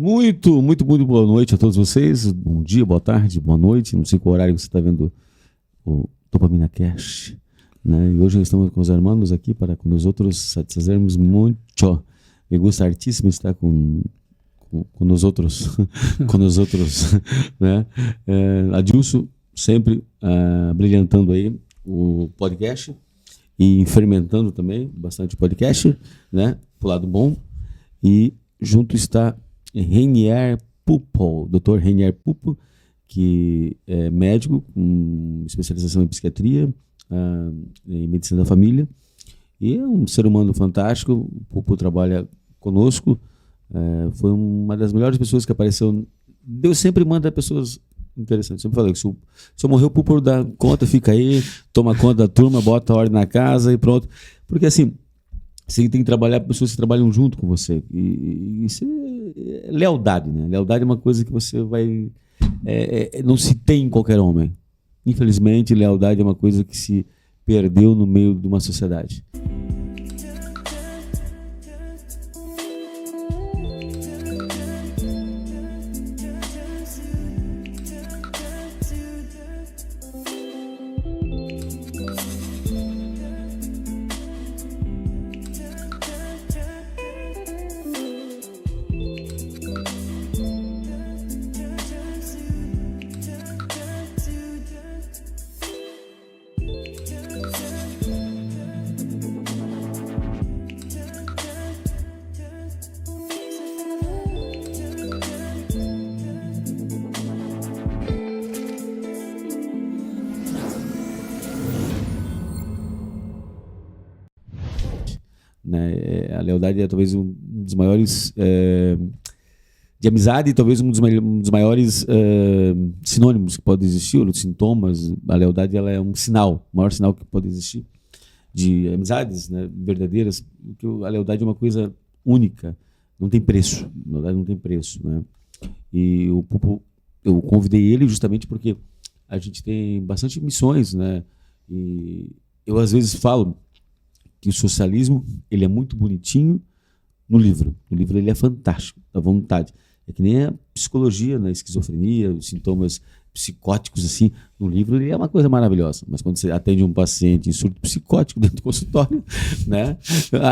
Muito boa noite a todos vocês. Bom dia, boa tarde, boa noite. Não sei qual horário você está vendo o Dopamina Cash, né? E hoje nós estamos com os hermanos aqui para com nós outros satisfazermos muito. Me gusta hartíssimo estar com nós outros, com nós outros, né? Adilson sempre brilhantando aí o podcast e fermentando também bastante podcast, né? Pro lado bom. E junto está Reinier Pupo, Dr. Reinier Pupo, que é médico com especialização em psiquiatria, em medicina da família, e é um ser humano fantástico. O Pupo trabalha conosco, foi uma das melhores pessoas que apareceu. Deus sempre manda pessoas interessantes. Eu sempre falei que se eu morrer, o Pupo dá conta, fica aí, toma conta da turma, bota a ordem na casa e pronto. Porque assim, você tem que trabalhar com pessoas que trabalham junto com você. E isso é lealdade, né? Lealdade é uma coisa que você vai... não se tem em qualquer homem. Infelizmente, lealdade é uma coisa que se perdeu no meio de uma sociedade. Né? A lealdade é talvez um dos maiores de amizade, talvez um dos maiores sinônimos que pode existir, ou sintomas. A lealdade, ela é um sinal, o maior sinal que pode existir de amizades, né, verdadeiras, porque a lealdade é uma coisa única, não tem preço. A lealdade não tem preço, né? E o Pupo, eu convidei ele justamente porque a gente tem bastante missões, né? E eu às vezes falo que o socialismo, ele é muito bonitinho no livro. No livro ele é fantástico, à vontade. É que nem a psicologia, né? Esquizofrenia, os sintomas psicóticos, assim, no livro ele é uma coisa maravilhosa. Mas quando você atende um paciente em surto psicótico dentro do consultório, né?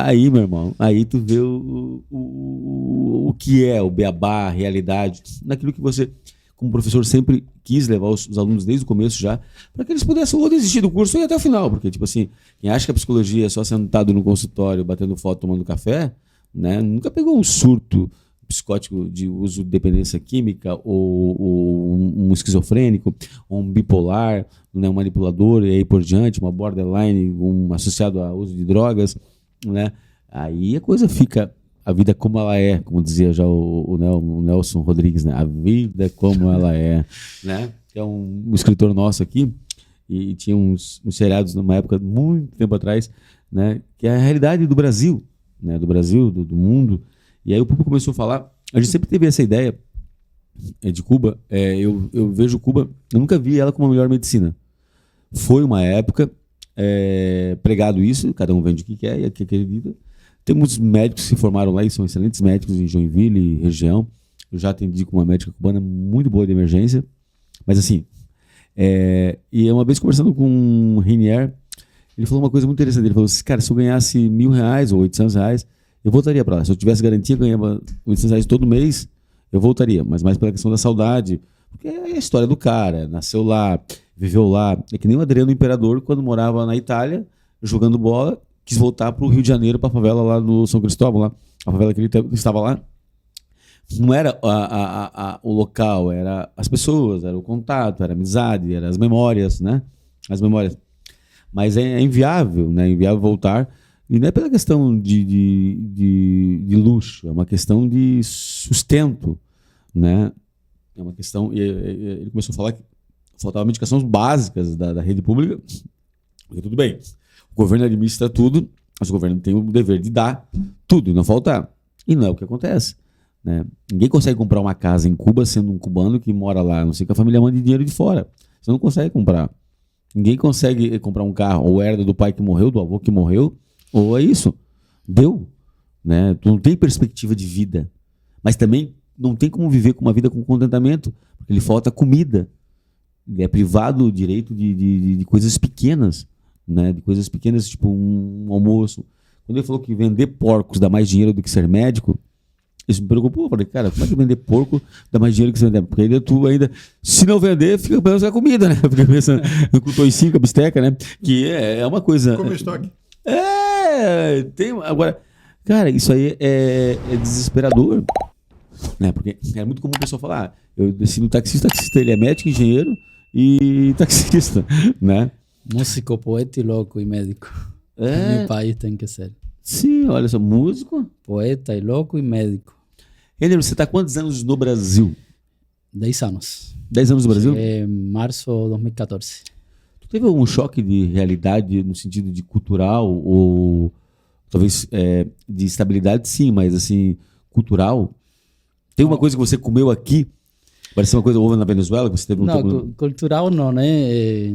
Aí, meu irmão, aí tu vê o que é o beabá, a realidade, naquilo que você, como professor, sempre quis levar os alunos desde o começo já, para que eles pudessem ou desistir do curso e ir até o final, porque, tipo assim, quem acha que a psicologia é só sentado no consultório, batendo foto, tomando café, né, nunca pegou um surto psicótico de uso de dependência química, ou um esquizofrênico, ou um bipolar, né, um manipulador, e aí por diante, uma borderline, associado a uso de drogas, né, aí a coisa fica... A vida como ela é, como dizia já o Nelson Rodrigues, né? A vida como ela é, né? É um escritor nosso aqui, e tinha uns seriados numa época, muito tempo atrás, né? Que é a realidade do Brasil, né? Do Brasil, do mundo. E aí o público começou a falar, a gente sempre teve essa ideia de Cuba, eu vejo Cuba, eu nunca vi ela como a melhor medicina. Foi uma época pregado isso, cada um vende o que quer e o que acredita. Tem muitos médicos que se formaram lá e são excelentes médicos em Joinville e região. Eu já atendi com uma médica cubana muito boa de emergência. Mas assim, e uma vez conversando com o Reinier, ele falou uma coisa muito interessante. Ele falou assim, cara, se eu ganhasse R$1.000 ou R$800, eu voltaria para lá. Se eu tivesse garantia, eu ganhava R$800 todo mês, eu voltaria. Mas mais pela questão da saudade. Porque é a história do cara, nasceu lá, viveu lá. É que nem o Adriano Imperador, quando morava na Itália, jogando bola, quis voltar para o Rio de Janeiro, para a favela lá no São Cristóvão, lá, a favela que ele estava lá. Não era o local, era as pessoas, era o contato, era a amizade, eram as memórias, né? As memórias. Mas é inviável, né? É inviável voltar. E não é pela questão de luxo, é uma questão de sustento, né? É uma questão... Ele começou a falar que faltavam medicações básicas da rede pública, porque tudo bem. O governo administra tudo, mas o governo tem o dever de dar tudo e não faltar. E não é o que acontece, né? Ninguém consegue comprar uma casa em Cuba sendo um cubano que mora lá, a não sei que a família manda dinheiro de fora. Você não consegue comprar. Ninguém consegue comprar um carro, ou herda do pai que morreu, do avô que morreu, ou é isso. Deu, né? Tu não tem perspectiva de vida. Mas também não tem como viver com uma vida com contentamento, porque lhe falta comida. Ele é privado do direito de coisas pequenas, né? De coisas pequenas, tipo um almoço. Quando ele falou que vender porcos dá mais dinheiro do que ser médico, isso me preocupou. Eu falei, cara, como é que vender porco dá mais dinheiro que ser médico? Porque ainda tu ainda, se não vender, fica pensando na comida, né? Fica pensando com toicinho, com a bisteca, né? Que é uma coisa... Como estoque. Tem... Agora, cara, isso aí é desesperador, né? Porque é muito comum o pessoal falar, eu desci no taxista, ele é médico, engenheiro e taxista, né? Músico, poeta e louco e médico. No meu país tem que ser. Sim, olha só, músico. Poeta e louco e médico. Renner, você está há quantos anos no Brasil? 10 anos. 10 anos no Brasil? Em março de 2014. Tu teve algum choque de realidade no sentido de cultural ou talvez de estabilidade, sim, mas assim, cultural? Tem uma coisa que você comeu aqui? Parece uma coisa que houve na Venezuela, que você teve um Não, cultural não, né?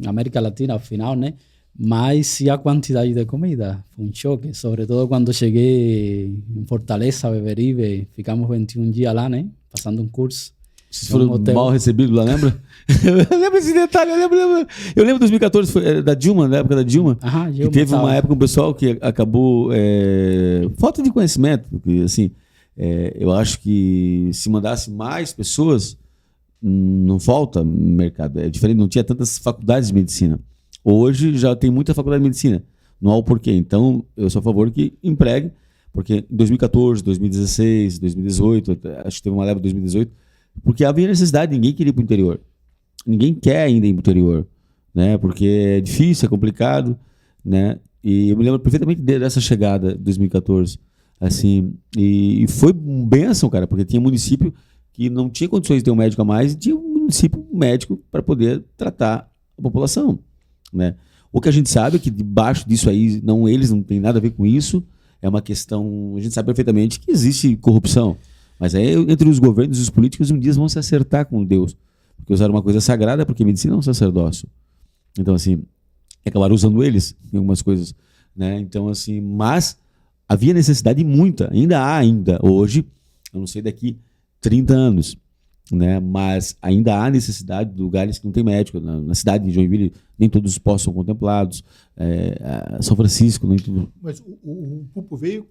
América Latina, ao final, né? Mas sim a quantidade de comida. Foi um choque, sobretudo quando cheguei em Fortaleza, Beberibe. Ficamos 21 dias lá, né? Passando um curso. Vocês foram mal recebidos lá, lembra? Eu lembro esse detalhe, eu lembro 2014, foi da Dilma, na época da Dilma. Aham, que teve uma época um pessoal que acabou... falta de conhecimento, porque assim, eu acho que se mandasse mais pessoas, não falta mercado. É diferente, não tinha tantas faculdades de medicina. Hoje já tem muita faculdade de medicina. Não há o porquê. Então, eu sou a favor que empregue, porque em 2014, 2016, 2018, acho que teve uma leva de 2018, porque havia necessidade, ninguém queria ir para o interior. Ninguém quer ainda ir para o interior, né? Porque é difícil, é complicado, né? E eu me lembro perfeitamente dessa chegada de 2014, assim, e foi uma bênção, cara, porque tinha município que não tinha condições de ter um médico a mais e tinha um município médico para poder tratar a população, né? O que a gente sabe é que debaixo disso aí, eles não têm nada a ver com isso, é uma questão, a gente sabe perfeitamente que existe corrupção, mas aí entre os governos e os políticos um dia vão se acertar com Deus, porque usaram uma coisa sagrada, porque medicina é um sacerdócio. Então assim, acabaram usando eles em algumas coisas, né? Então assim, mas havia necessidade muita, ainda há hoje, eu não sei daqui 30 anos, né? Mas ainda há necessidade de lugares que não tem médico. Na cidade de Joinville, nem todos os postos são contemplados. São Francisco, nem tudo. Mas o Pupo veio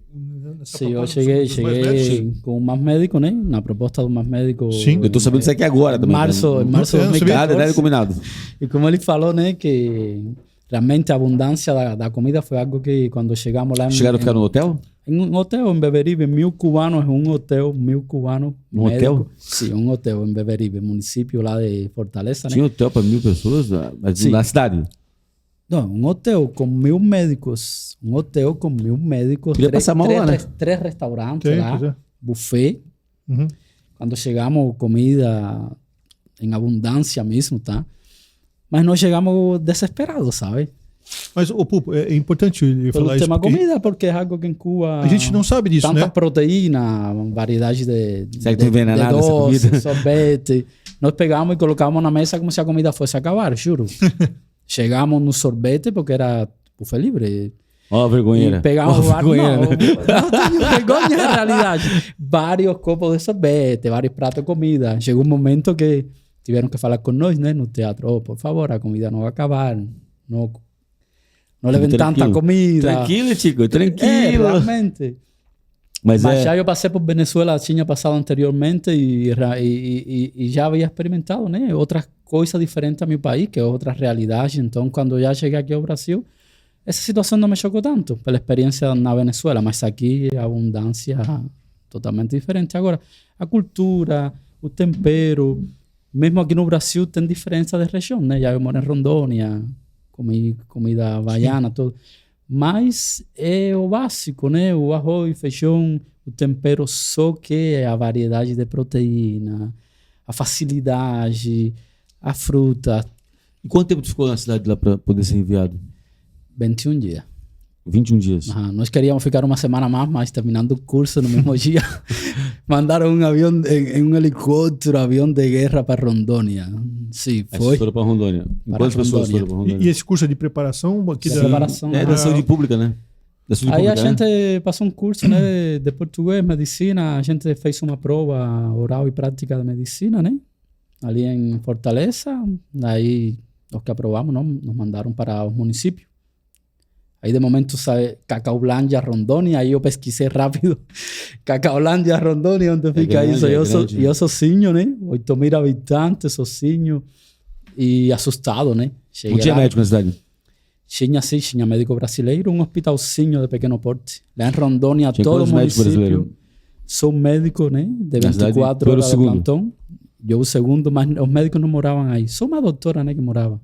nessa Sim, eu cheguei com o Mais Médico, né? Na proposta do Mais Médico. Sim, eu estou sabendo disso aqui agora também. Março de 2014. Nada combinado. E como ele falou, né? Que realmente a abundância da comida foi algo que quando chegamos lá... Chegaram a ficar no hotel? Em um hotel em Beberibe, 1000 cubanos en un hotel, 1000 cubanos. ¿Un hotel? Sí, un hotel en Beberibe, município lá de Fortaleza. Tinha hotel para 1000 pessoas na cidade? Não, um hotel com 1000 médicos. Um hotel com 1000 médicos. Queria passar mal lá, né? Três restaurantes lá, buffet. Uhum. Quando chegamos, comida em abundância mesmo, tá? Mas nós chegamos desesperados, sabe? Mas, Pupo, é importante ele falar isso. Pelo tema comida, porque é algo que em Cuba... A gente não sabe disso, tanta né? proteína, variedade de doce, sorvete. Nós pegamos e colocamos na mesa como se a comida fosse acabar, juro. Chegamos no sorvete, porque era buffet livre. Ó, vergonheira. Pegamos vergonheira. Não tenho vergonha na realidade. Vários copos de sorvete, vários pratos de comida. Chegou um momento que tiveram que falar com nós, né? No teatro. Oh, por favor, a comida não vai acabar. Não levem tanta comida. Tranquilo, Chico, tranquilo. Realmente. Mas já eu passei por Venezuela, tinha passado anteriormente e já havia experimentado, né? Outras coisas diferentes a meu país, que é outra realidade. Então, quando já cheguei aqui ao Brasil, essa situação não me chocou tanto pela experiência na Venezuela, mas aqui a abundância totalmente diferente. Agora, a cultura, o tempero, mesmo aqui no Brasil tem diferença de região, né? Já eu moro em Rondônia, comida havaiana, tudo. Mas é o básico, né? O arroz, feijão, o tempero, só que é a variedade de proteína, a facilidade, a fruta. E quanto tempo tu ficou na cidade lá para poder ser enviado? 21 dias. 21 dias. Nós queríamos ficar uma semana mais, mas terminando o curso no mesmo dia, mandaram um avião, um helicóptero, avião de guerra para Rondônia. Sim, foi. Vocês foram para Rondônia. Quantas pessoas foram para Rondônia? E esse curso é de preparação? Aqui preparação. É da saúde pública, né? Aí a gente passou um curso, né, de português, medicina. A gente fez uma prova oral e prática de medicina, né? Ali em Fortaleza. Aí os que aprovamos, não, nos mandaram para os municípios. Aí de momento sai Cacaulândia, Rondônia. Aí eu pesquisei rápido. Cacaulândia, Rondônia, onde fica isso? Eu sozinho, né? 8.000 habitantes, sozinho. E assustado, né? Não tinha médico na cidade? Tinha médico brasileiro, um hospitalzinho de pequeno porte. Lá em Rondônia, tinha todo município. Sou médico, né? De 24 horas de plantão. Eu o segundo, mas os médicos não moravam aí. Só uma doutora, né, que morava.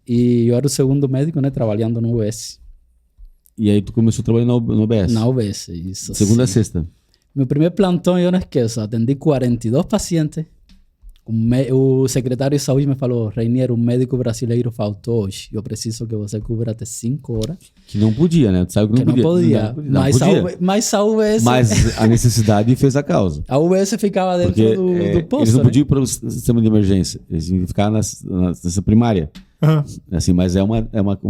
E eu era o segundo médico, né, trabalhando no UBS. E aí tu começou a trabalhar no UBS? Na UBS, isso. Segunda a sexta? Meu primeiro plantão, eu não esqueço, atendi 42 pacientes. O secretário de saúde me falou: Reinier, um médico brasileiro faltou hoje. Eu preciso que você cubra até 5 horas. Que não podia, né? Tu sabe que não podia. Mas a UBS... Mas a necessidade fez a causa. A UBS ficava dentro do posto, eles não né? podiam ir para o sistema de emergência. Eles iam ficar nessa primária. Assim, mas é uma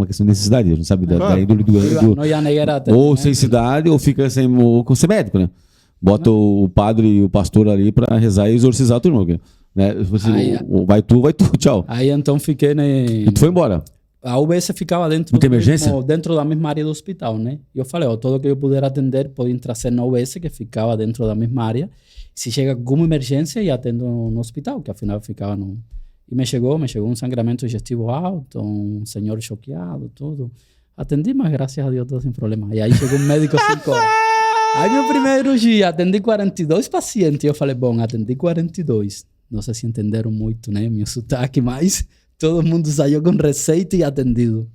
questão de necessidade. A gente sabe da índole do ou sem cidade, ou fica sem médico, né? Bota o padre e o pastor ali para rezar e exorcizar a turma. Né? Vai tu, tchau. Aí então fiquei, né? E tu foi embora. A UBS ficava dentro da mesma área do hospital, né? E eu falei, todo que eu puder atender, podem trazer na UBS, que ficava dentro da mesma área. Se chega alguma emergência, eu atendo no hospital, que afinal ficava no... E me chegou um sangramento digestivo alto, um senhor choqueado, tudo. Atendi, mas graças a Deus, todo sem problema. E aí chegou um médico 5 horas. Aí meu primeiro dia, atendi 42 pacientes. E eu falei, bom, atendi 42. Não sei se entenderam muito, né? Meu sotaque, mas todo mundo saiu com receita e atendido.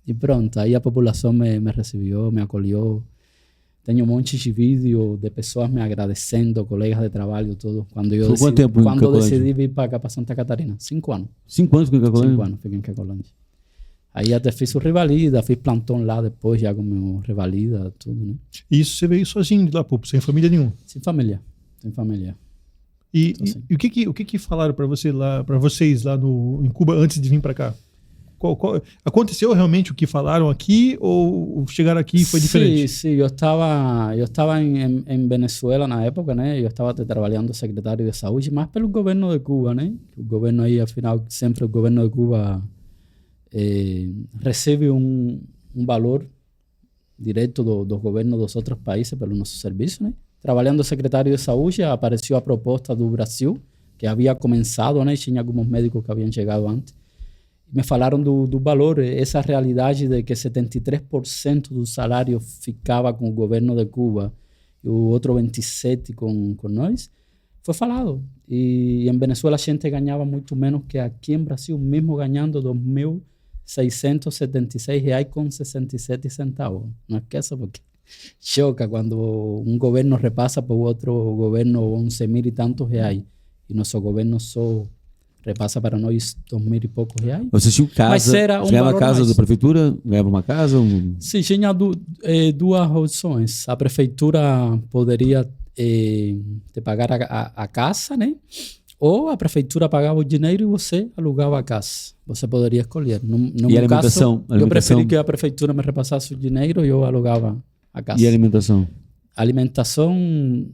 E pronto, aí a população me recebeu, me acolheu. Tenho um monte de vídeo de pessoas me agradecendo, colegas de trabalho, tudo. Quando eu decidi vir para cá, para Santa Catarina. 5 anos. 5 anos fiquei em Cacolândia? 5 anos fiquei em Cacolândia. Aí até fiz o Revalida, fiz plantão lá depois, já com o meu Revalida, tudo, né? E isso você veio sozinho de lá, Pupo, sem família nenhuma? Sem família, sem família. E o que falaram para vocês lá em Cuba antes de vir para cá? Aconteceu realmente o que falaram aqui ou chegaram aqui e foi diferente? Sim, eu estava em Venezuela na época, né? Eu estava trabalhando secretário de saúde, mas pelo governo de Cuba, né? O governo aí, afinal, sempre o governo de Cuba recebe um valor direto dos governos dos outros países pelo nosso serviço, né? Trabalhando secretário de saúde, apareceu a proposta do Brasil, que havia começado, né? Tinha alguns médicos que haviam chegado antes. Me falaram do valor, essa realidade de que 73% do salário ficava com o governo de Cuba e o outro 27% com nós, foi falado. E em Venezuela a gente ganhava muito menos que aqui em Brasil, mesmo ganhando R$2.666,67. Não esqueça, porque choca quando um governo repassa para o outro governo 11.000 e tantos reais e nosso governo só repassa para nós 2.000 e poucos reais. Você tinha casa, ganhava casa da prefeitura? Ganhava uma casa? Sim, tinha duas opções. A prefeitura poderia te pagar a casa, né? Ou a prefeitura pagava o dinheiro e você alugava a casa. Você poderia escolher. E a alimentação? Eu preferi que a prefeitura me repassasse o dinheiro e eu alugava a casa. E a alimentação? A alimentação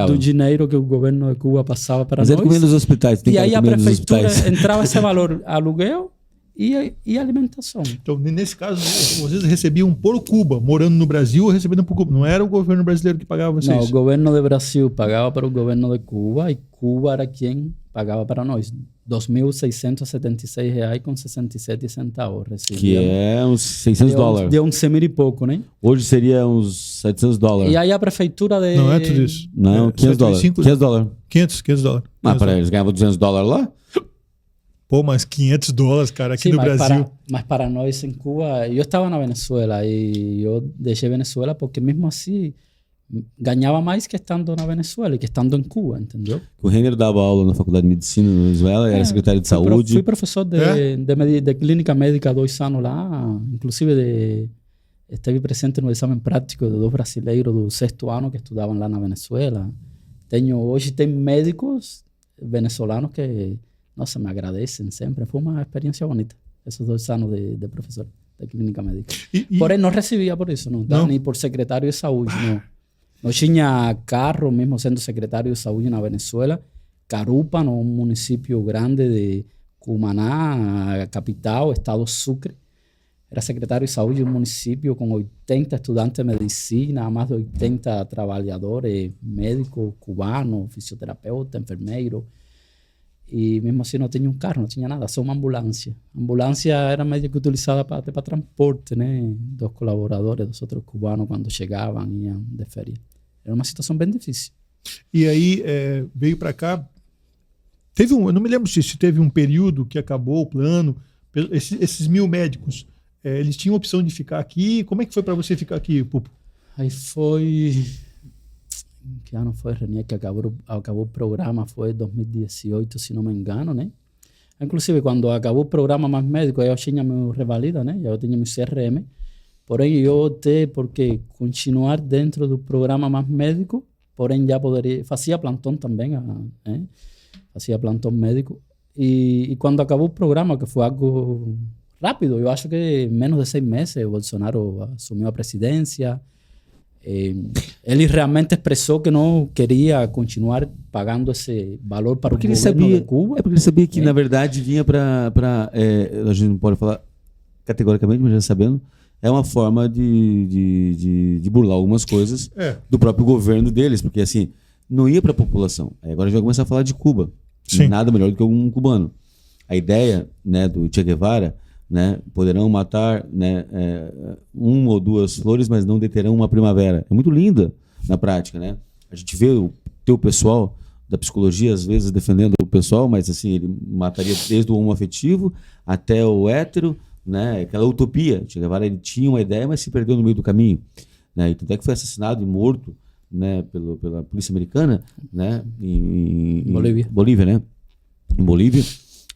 do dinheiro que o governo de Cuba passava para nós. Mas era comendo nos hospitais. E aí a prefeitura entrava esse valor, aluguel e alimentação. Então, nesse caso, vocês recebiam por Cuba, morando no Brasil, recebendo por Cuba. Não era o governo brasileiro que pagava vocês? Não, o governo do Brasil pagava para o governo de Cuba e Cuba era quem pagava para nós. R$2.666,67. Que é uns $600. Deu uns 100 mil e pouco, né? Hoje seria uns $700. E aí a prefeitura de... Não é tudo isso. Não, $500. $500. Ah, para eles ganhavam $200 lá? Pô, mas $500, cara, aqui no Brasil. Mas para nós em Cuba, eu estava na Venezuela e eu deixei Venezuela porque mesmo assim ganhava mais que estando na Venezuela e que estando em Cuba, entendeu? O Reiner dava aula na Faculdade de Medicina na Venezuela, era secretário de saúde. Fui professor de clínica médica 2 anos lá, inclusive esteve presente no exame prático de 2 brasileiros do 6º ano que estudavam lá na Venezuela. Hoje tem médicos venezolanos que, nossa, me agradecem sempre. Foi uma experiência bonita, esses 2 anos de professor. de clínica médica. Porém, não recebia por isso, não. Nem por secretário de saúde, não. Não tinha carro, mesmo sendo secretário de saúde na Venezuela. Carúpano, um município grande de Cumaná, capital, estado Sucre. Era secretário de saúde de um município com 80 estudantes de medicina, mais de 80 trabalhadores, médicos, cubanos, fisioterapeuta, enfermeiro. E mesmo assim não tinha um carro, não tinha nada, só uma ambulância. A ambulância era meio que utilizada para transporte, né? Dos colaboradores, dos outros cubanos, quando chegavam, iam de férias. Era uma situação bem difícil. E aí veio para cá. Eu não me lembro se teve um período que acabou o plano. Esses 1.000 médicos, eles tinham opção de ficar aqui. Como é que foi para você ficar aqui, Pupo? Aí foi... Que ano foi, René, que acabou o programa? Foi 2018, se não me engano, né? Inclusive, quando acabou o programa Mais Médico, eu tinha meu revalida, né? Eu tinha meu CRM. Porém, eu optei porque continuar dentro do programa Mais Médico, porém já poderia... Fazia plantão também, né? Fazia plantão médico. E quando acabou o programa, que foi algo rápido, eu acho que menos de 6 meses, o Bolsonaro assumiu a presidência. Ele realmente expressou que não queria continuar pagando esse valor para porque o governo de Cuba. É porque ele sabia que, na verdade, vinha para... a gente não pode falar categoricamente, mas já sabendo, é uma forma de burlar algumas coisas do próprio governo deles, porque assim, não ia para a população. Aí agora a gente vai começar a falar de Cuba. Sim. Nada melhor do que um cubano. A ideia, né, do Che Guevara, né, poderão matar, né, 1 ou 2 flores, mas não deterão uma primavera. É muito linda na prática, né? A gente vê o teu pessoal da psicologia às vezes defendendo o pessoal, mas assim, ele mataria desde o homoafetivo até o hétero, né? Aquela utopia. Che Guevara, ele tinha uma ideia, mas se perdeu no meio do caminho, né? E tanto é que foi assassinado e morto, né, pela polícia americana, né, em Bolívia, né? Em Bolívia,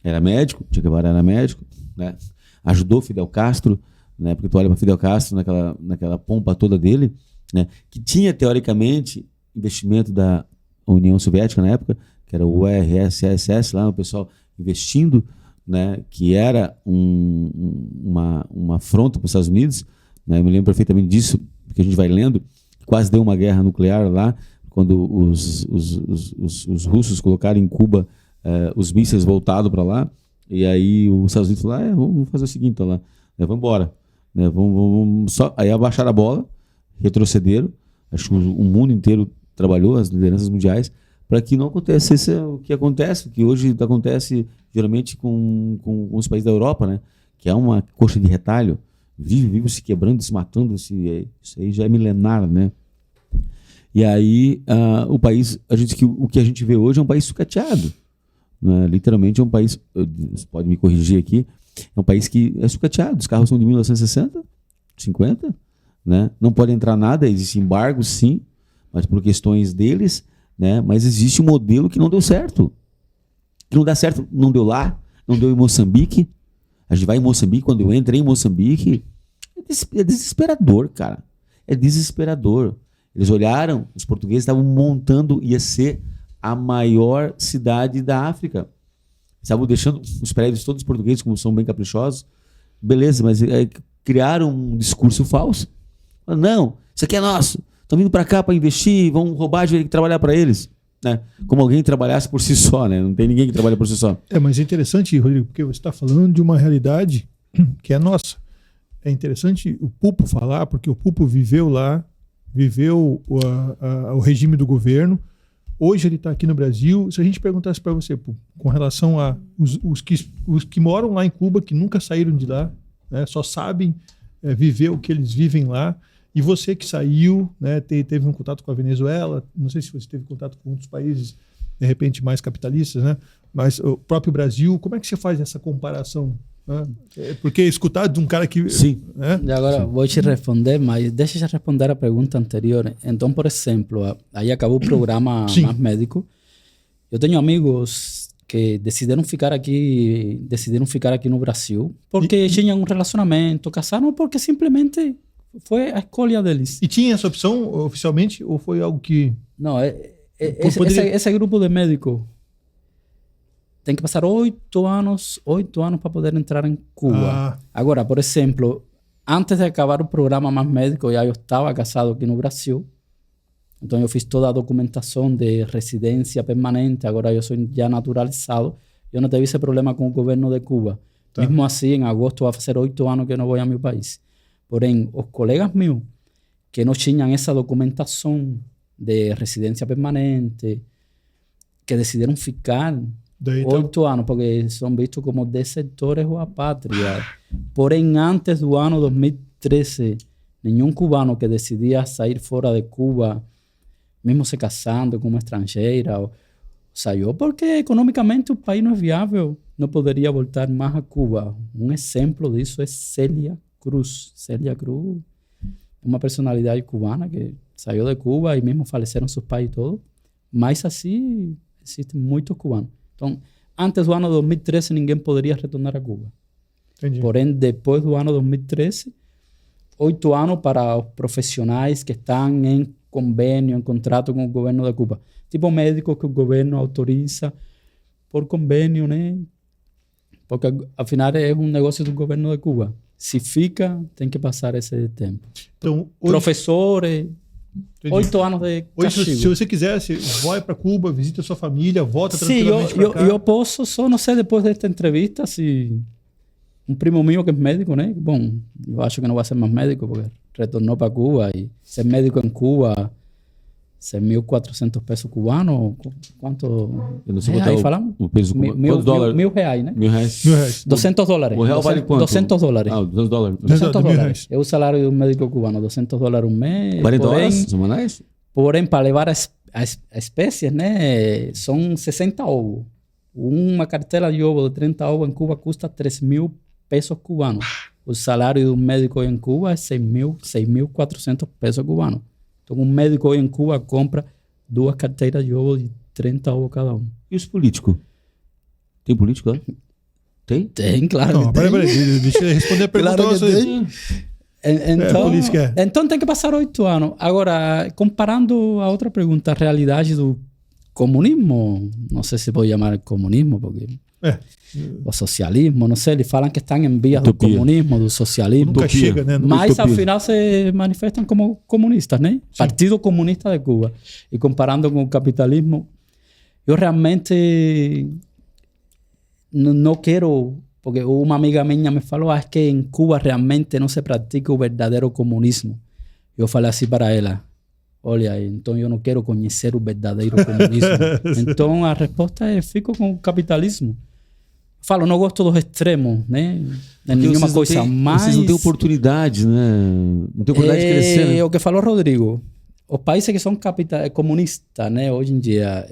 era médico, Che Guevara era médico, né? Ajudou Fidel Castro, né? Porque tu olha para Fidel Castro naquela pompa toda dele, né? Que tinha teoricamente investimento da União Soviética na época, que era o URSS lá, o pessoal investindo, né? Que era uma afronta para os Estados Unidos, né? Eu me lembro perfeitamente disso, porque a gente vai lendo, quase deu uma guerra nuclear lá, quando os russos colocaram em Cuba os mísseis voltados para lá. E aí os Estados Unidos falaram, vamos fazer o seguinte, então, lá, né, vamos embora, né, vamos só. Aí abaixaram a bola, retrocederam. Acho que o mundo inteiro trabalhou, as lideranças mundiais, para que não acontecesse o que acontece, que hoje acontece geralmente com os países da Europa, né, que é uma coxa de retalho, vive se quebrando, se matando, isso aí já é milenar, né. E aí o país, o que a gente vê hoje é um país sucateado. Né? Literalmente é um país, você pode me corrigir aqui, é um país que é sucateado. Os carros são de 1960, 50, né? Não pode entrar nada, existe embargo sim, mas por questões deles, né? Mas existe um modelo que não deu certo. Que não dá certo, não deu lá, não deu em Moçambique. A gente vai em Moçambique, quando eu entrei em Moçambique, é desesperador, cara. É desesperador. Eles olharam, os portugueses estavam montando, ia ser a maior cidade da África. Estavam deixando os prédios todos portugueses, como são bem caprichosos. Beleza, mas criaram um discurso falso. Não, isso aqui é nosso. Estão vindo para cá para investir, vão roubar e trabalhar para eles. Né? Como alguém trabalhasse por si só, né? Não tem ninguém que trabalha por si só. Mas é interessante, Rodrigo, porque você está falando de uma realidade que é nossa. É interessante o Pupo falar, porque o Pupo viveu lá, viveu o regime do governo. Hoje ele está aqui no Brasil. Se a gente perguntasse para você, com relação a os que moram lá em Cuba, que nunca saíram de lá, né, só sabem viver o que eles vivem lá, e você que saiu, né, teve um contato com a Venezuela, não sei se você teve contato com outros países, de repente, mais capitalistas, né, mas o próprio Brasil, como é que você faz essa comparação? Né? Porque escutar de um cara que... Sim. Né? E agora vou te responder, mas deixa eu responder a pergunta anterior. Então, por exemplo, aí acabou o programa Mais Médico. Eu tenho amigos que decidiram ficar aqui no Brasil porque tinham um relacionamento, casaram porque simplesmente foi a escolha deles. E tinha essa opção oficialmente ou foi algo que... Não, esse grupo de médicos tem que passar 8 anos para poder entrar em Cuba. Agora, por exemplo, antes de acabar o programa Mais Médico, já eu estava casado aqui no Brasil. Então eu fiz toda a documentação de residência permanente. Agora eu sou já naturalizado. Eu não tive esse problema com o governo de Cuba. Tá. Mesmo assim, em agosto vai fazer 8 anos que eu não vou a meu país. Porém, os colegas meus que não tinham essa documentação de residência permanente, que decidiram ficar 8 anos, porque são vistos como desertores ou apátridas. Porém, antes do ano 2013, nenhum cubano que decidia sair fora de Cuba, mesmo se casando com uma estrangeira, saiu porque economicamente o país não é viável, não poderia voltar mais a Cuba. Um exemplo disso é Celia Cruz. Celia Cruz, uma personalidade cubana que saiu de Cuba e mesmo faleceram seus pais e todo. Mas assim, existem muitos cubanos. Então, antes do ano 2013, ninguém poderia retornar a Cuba. Entendi. Porém, depois do ano 2013, 8 anos para os profissionais que estão em convênio, em contrato com o governo de Cuba. Tipo médico que o governo autoriza por convênio, né? Porque, afinal, é um negócio do governo de Cuba. Se fica, tem que passar esse tempo. Então, professores, 8 anos de castigo. Se você quiser, você vai para Cuba, visita sua família, volta tranquilamente para cá. Eu posso, só não sei, depois desta entrevista, se um primo meu que é médico, né? Bom, eu acho que não vai ser mais médico, porque retornou para Cuba e ser médico em Cuba, ser 1.400 pesos cubanos, quanto? Eu não sei aí falamos? O peso cubano. $1.000, né? $1.000. $200. O real vale quanto? $200. Ah, $200. $200. É o salário de um médico cubano, $200 um mês. 40 horas semanais? Porém, para levar as espécies, né, são 60 ovos. Uma cartela de ovo de 30 ovos em Cuba custa 3.000 pesos cubanos. O salário de um médico em Cuba é 6.400 pesos cubanos. Então, um médico em Cuba compra 2 carteiras de ovo de 30 ovos cada um. E os políticos? Tem político lá? Tem? Tem, claro. Não, peraí, deixa eu responder a pergunta. Claro que tem. Então tem que passar 8 anos. Agora, comparando a outra pergunta, a realidade do comunismo, não sei se pode chamar comunismo, porque o socialismo, não sei, eles falam que estão em vias do comunismo, do socialismo. Nunca chega, né? Mas afinal se manifestam como comunistas, né? Sim. Partido Comunista de Cuba. E comparando com o capitalismo, eu realmente não quero, porque uma amiga minha me falou, es que em Cuba realmente não se pratica o verdadeiro comunismo. Eu falei assim para ela, olha, então eu não quero conhecer o verdadeiro comunismo. Então a resposta é, fico com o capitalismo. Falo, não gosto dos extremos, né? De nenhuma coisa mais. Vocês não têm oportunidade, né? Não tem oportunidade de crescer, né? O que falou Rodrigo, os países que são comunistas, né? Hoje em dia,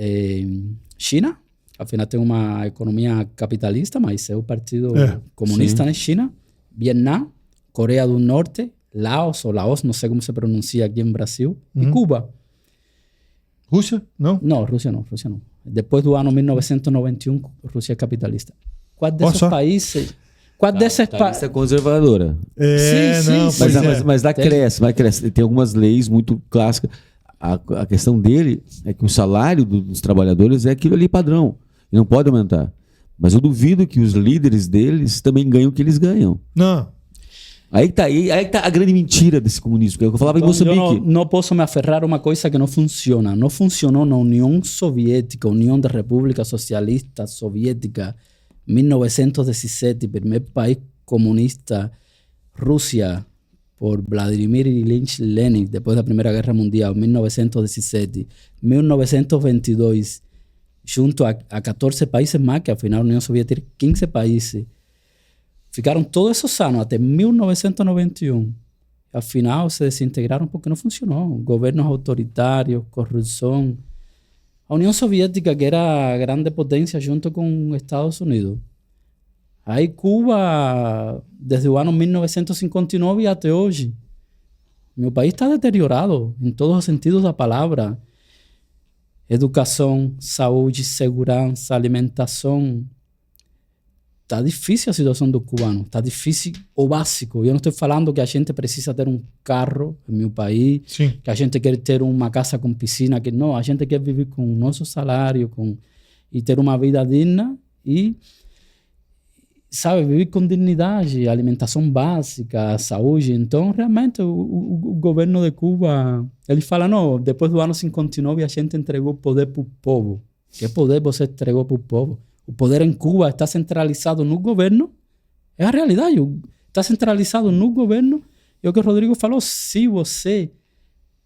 China, afinal tem uma economia capitalista, mas é o partido comunista, né? China, Vietnã, Coreia do Norte, Laos, não sei como se pronuncia aqui em Brasil, e Cuba. Rússia? Não? Não, Rússia não. Depois do ano 1991, Rússia é capitalista. Qual desses países... Lista conservadora. Sim. Mas lá cresce. Tem algumas leis muito clássicas. A questão dele é que o salário dos trabalhadores é aquilo ali padrão. E não pode aumentar. Mas eu duvido que os líderes deles também ganham o que eles ganham. Não. Aí que tá a grande mentira desse comunismo. Que eu falava em Moçambique. Eu não posso me aferrar a uma coisa que não funciona. Não funcionou na União Soviética, União da República Socialista Soviética, 1917, primeiro país comunista, Rússia, por Vladimir Ilyich Lenin, depois da Primeira Guerra Mundial, 1917. 1922, junto a 14 países mais, que afinal a União Soviética tinha 15 países. Ficaram todos esses anos, até 1991. Afinal, se desintegraram porque não funcionou. Governos autoritários, corrupção. A União Soviética, que era a grande potência junto com os Estados Unidos. Aí Cuba, desde o ano 1959 até hoje, meu país está deteriorado em todos os sentidos da palavra. Educação, saúde, segurança, alimentação. Está difícil a situação do cubano. Está difícil o básico. Eu não estou falando que a gente precisa ter um carro em meu país, sim, que a gente quer ter uma casa com piscina. Que não, a gente quer viver com o nosso salário e ter uma vida digna e sabe, viver com dignidade, alimentação básica, saúde. Então, realmente, o governo de Cuba, ele fala, não, depois do ano 59 a gente entregou o poder para o povo. Que poder você entregou para o povo? O poder em Cuba está centralizado no governo. É a realidade. Está centralizado no governo. E o que o Rodrigo falou, se você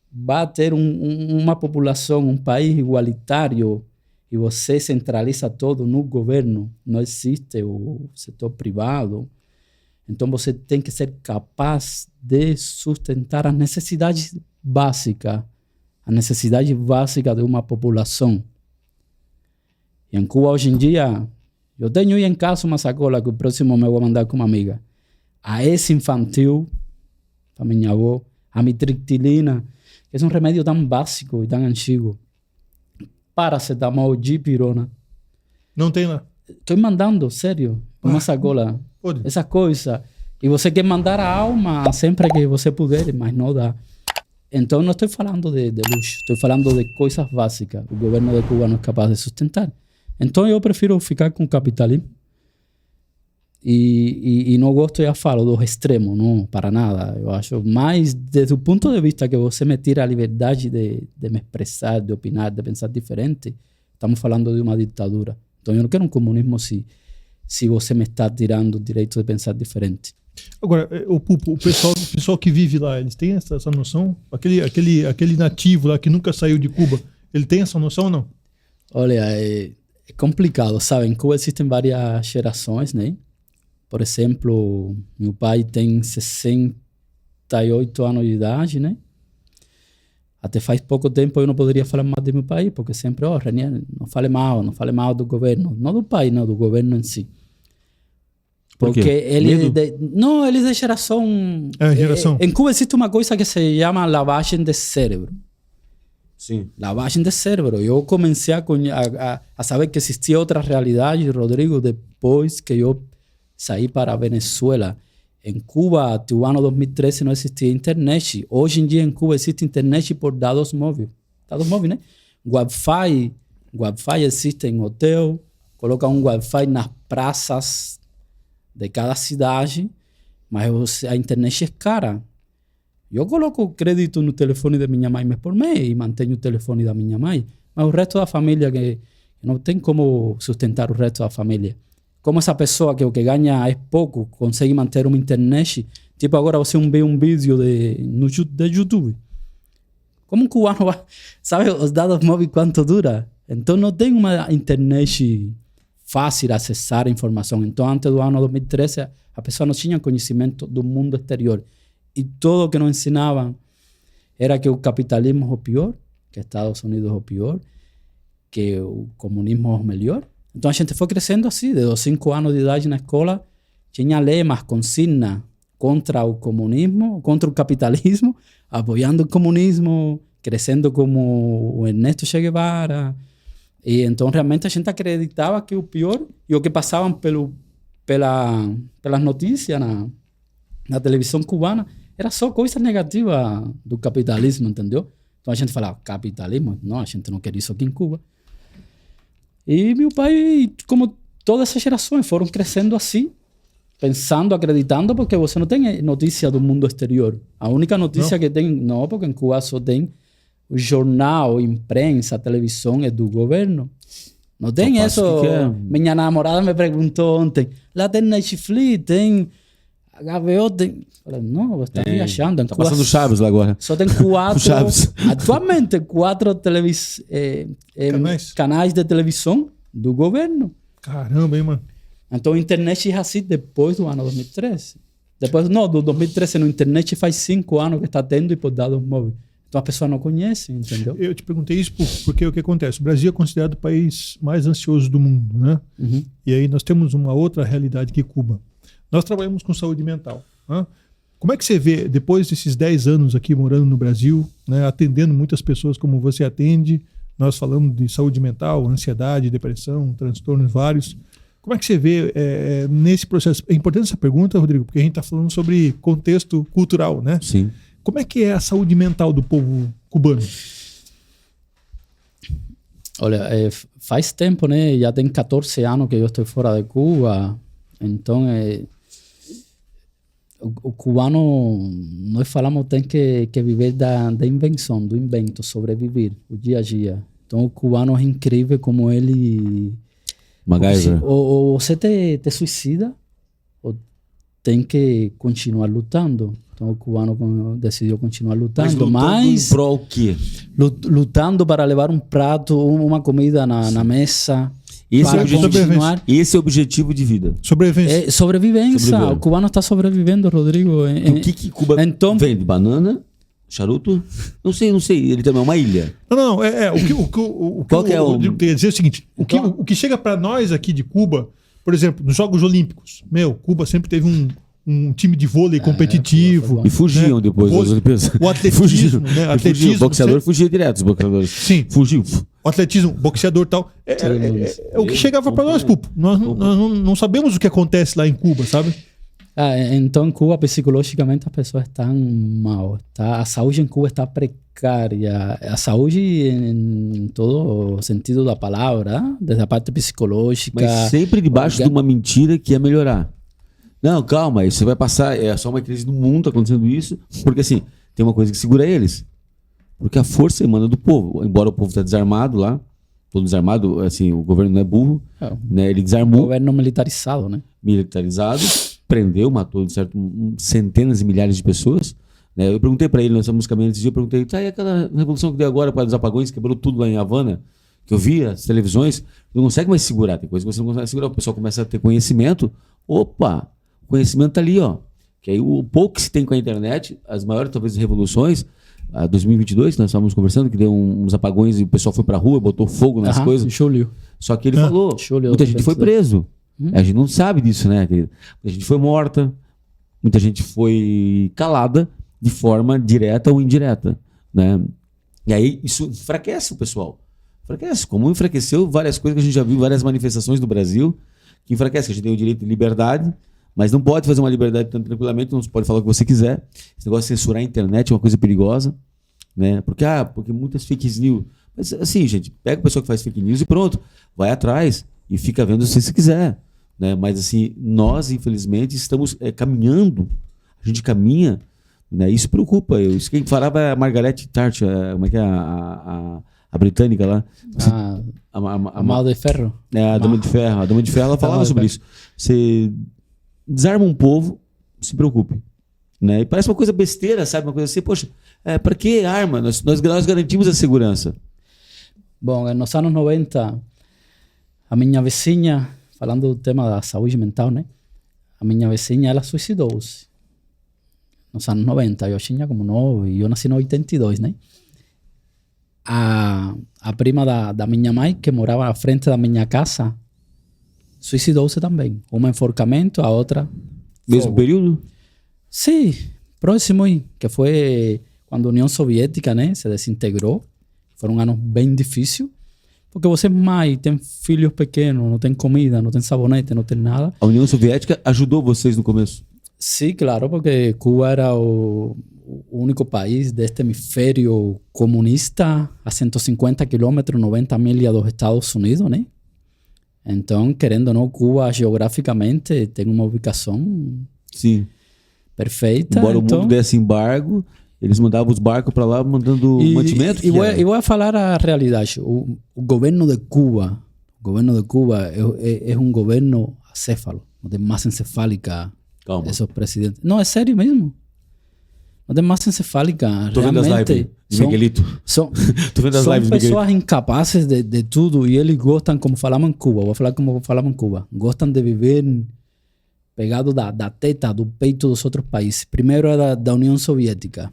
vai ter uma população, um país igualitário, e você centraliza todo no governo, não existe o setor privado, então você tem que ser capaz de sustentar as necessidades básicas, a necessidade básica de uma população. E em Cuba, hoje em dia, eu tenho aí em casa uma sacola que o próximo me vou mandar com uma amiga. A esse infantil, para minha avó, a mitriptilina, que é um remédio tão básico e tão antigo. Paracetamol, dipirona. Não tem lá? Estou mandando, sério, uma sacola. Pode. Essa coisa. E você quer mandar a alma sempre que você puder, mas não dá. Então não estou falando de luxo, estou falando de coisas básicas. O governo de Cuba não é capaz de sustentar. Então eu prefiro ficar com o capitalismo. E não gosto, já falo, dos extremos, não, para nada. Eu acho, mas desde o ponto de vista que você me tira a liberdade de me expressar, de opinar, de pensar diferente, estamos falando de uma ditadura. Então eu não quero um comunismo se você me está tirando o direito de pensar diferente. Agora, o pessoal que vive lá, eles têm essa noção? Aquele nativo lá que nunca saiu de Cuba, ele tem essa noção ou não? Olha, é complicado, sabe? Em Cuba existem várias gerações, né? Por exemplo, meu pai tem 68 anos de idade, né? Até faz pouco tempo eu não poderia falar mais de meu pai, porque sempre, Renier, não fale mal do governo. Não do pai, não, do governo em si. Porque ele é de geração... É, geração. Em Cuba existe uma coisa que se chama lavagem de cérebro. Sim. Lavagem de cérebro. Eu comecei a saber que existia outra realidade, Rodrigo, depois que eu saí para a Venezuela. Em Cuba, até o ano 2013, não existia internet. Hoje em dia, em Cuba, existe internet por dados móveis. Dados móveis, né? Wi-Fi existe em hotel. Coloca um Wi-Fi nas praças de cada cidade. Mas a internet é cara. Eu coloco crédito no telefone da minha mãe mês por mês e mantenho o telefone da minha mãe. Mas o resto da família, que não tem como sustentar o resto da família. Como essa pessoa que o que ganha é pouco, consegue manter uma internet. Tipo, agora você vê um vídeo de YouTube. Como um cubano sabe os dados móveis quanto dura? Então não tem uma internet fácil de acessar a informação. Então, antes do ano 2013, a pessoa não tinha conhecimento do mundo exterior. E tudo o que nos ensinavam era que o capitalismo é o pior, que Estados Unidos é o pior, que o comunismo é o melhor. Então a gente foi crescendo assim, desde os 5 anos de idade na escola, tinha lemas, consignas contra o comunismo, contra o capitalismo, apoiando o comunismo, crescendo como o Ernesto Che Guevara. E então realmente a gente acreditava que o pior, e o que passavam pelas notícias na televisão cubana, era só coisa negativa do capitalismo, entendeu? Então a gente falava, capitalismo? Não, a gente não quer isso aqui em Cuba. E meu pai, como todas essas gerações, foram crescendo assim, pensando, acreditando, porque você não tem notícia do mundo exterior. A única notícia que tem, não, porque em Cuba só tem o jornal, imprensa, televisão, é do governo. Não tem isso. Minha namorada me perguntou ontem, lá tem Netflix, tem HBO, tem... Falei, não, você está viajando. Está passando Chaves lá agora. Só tem 4, atualmente 4 canais de televisão do governo. Caramba, hein, mano? Então a internet é assim depois do ano 2013. Do 2013 na internet faz 5 anos que está tendo e por dados móveis. Então a pessoa não conhece, entendeu? Eu te perguntei isso porque o que acontece? O Brasil é considerado o país mais ansioso do mundo, né? Uhum. E aí nós temos uma outra realidade que Cuba. Nós trabalhamos com saúde mental, né? Como é que você vê, depois desses 10 anos aqui morando no Brasil, né, atendendo muitas pessoas como você atende, nós falamos de saúde mental, ansiedade, depressão, transtornos vários. Como é que você vê nesse processo? É importante essa pergunta, Rodrigo, porque a gente está falando sobre contexto cultural, né? Sim. Como é que é a saúde mental do povo cubano? Olha, faz tempo, né? Já tem 14 anos que eu estou fora de Cuba. Então, o cubano, nós falamos, tem que viver da invenção, do invento, sobreviver, o dia a dia. Então, o cubano é incrível como ele... MacGyver. Ou você te suicida, ou tem que continuar lutando. Então, o cubano decidiu continuar lutando. Mas em prol o quê? Lutando para levar um prato, uma comida na mesa. Esse é o continuar. objetivo de vida. Sobrevivência. Sobrevivência. O cubano está sobrevivendo, Rodrigo. O que Cuba então, vende? Banana? Charuto? Não sei. Ele também é uma ilha. Não. Qual que é o... Eu queria dizer o seguinte. O que chega para nós aqui de Cuba, por exemplo, nos Jogos Olímpicos, Cuba sempre teve um time de vôlei competitivo. E fugiam depois das Olimpíadas. O atletismo, né? O boxeador fugia direto, os boxeadores. Sim. Fugiu. O atletismo, boxeador e tal. É o que chegava para nós, Pupo. Nós não sabemos o que acontece lá em Cuba, sabe? Então, em Cuba, psicologicamente, as pessoas estão mal. A saúde em Cuba está precária. A saúde em todo o sentido da palavra, desde a parte psicológica. Mas sempre debaixo de uma mentira que ia melhorar. Não, calma, isso vai passar. É só uma crise no mundo acontecendo isso. Porque, assim, tem uma coisa que segura eles. Porque a força emana do povo. Embora o povo está desarmado lá, todo desarmado, assim, o governo não é burro, né? Ele desarmou. O governo militarizado, né? Militarizado. Prendeu, matou centenas e milhares de pessoas. Né? Eu perguntei para ele nessa música antes de eu perguntei, e aquela revolução que deu agora para os apagões, quebrou tudo lá em Havana, que eu vi as televisões, não consegue mais segurar, tem coisa que você não consegue segurar, o pessoal começa a ter conhecimento, opa, o conhecimento tá ali, ó. Que aí o pouco que se tem com a internet, as maiores talvez revoluções, a 2022, que nós estávamos conversando, que deu uns apagões e o pessoal foi pra rua, botou fogo nas coisas. Julho. Só que ele falou, muita gente foi preso. A gente não sabe disso, né, querido? Muita gente foi morta, muita gente foi calada de forma direta ou indireta, né? E aí isso enfraquece o pessoal. Enfraquece, como enfraqueceu várias coisas que a gente já viu, várias manifestações do Brasil, que enfraquece, que a gente tem o direito de liberdade, mas não pode fazer uma liberdade tão tranquilamente, não pode falar o que você quiser. Esse negócio de censurar a internet é uma coisa perigosa, né? Porque muitas fake news. Mas assim, gente, pega o pessoal que faz fake news e pronto, vai atrás e fica vendo se você quiser. Né? Mas assim, nós infelizmente estamos caminhando, a gente caminha, né? Isso preocupa. Isso quem falava é a Margaret Thatcher, como é que é a britânica lá? A Mal de Ferro. A Dama de Ferro. A Dama de Ferro ela falava sobre isso. Você desarma um povo, se preocupe. Né? E parece uma coisa besteira, sabe? Uma coisa assim, poxa, para que arma? Nós garantimos a segurança. Bom, nos anos 90, a minha vizinha, falando do tema da saúde mental, né? A minha vizinha, ela suicidou-se. Nos anos 90, eu tinha como 9, e eu nasci em 82, né? A prima da minha mãe, que morava à frente da minha casa, suicidou-se também. Uma enforcamento, a outra... Mesmo período? Sim, próximo, que foi quando a União Soviética, né, se desintegrou. Foram anos bem difíceis. Porque você, mãe, tem filhos pequenos, não tem comida, não tem sabonete, não tem nada. A União Soviética ajudou vocês no começo? Sim, claro, porque Cuba era o único país deste hemisfério comunista a 150 quilômetros, 90 milhas dos Estados Unidos, né? Então, querendo ou não, Cuba geograficamente tem uma ubicação perfeita. Embora o mundo desse embargo, eles mandavam os barcos para lá mandando mantimento. E vou falar a realidade. O governo de Cuba é um governo acéfalo, não tem massa encefálica. Calma. Esses presidentes. Não, é sério mesmo. Não tem massa encefálica. Tô vendo as lives de Miguelito. São pessoas incapazes de tudo e eles gostam, como falamos em Cuba, vou falar como falamos em Cuba, gostam de viver pegado da teta, do peito dos outros países. Primeiro era da União Soviética,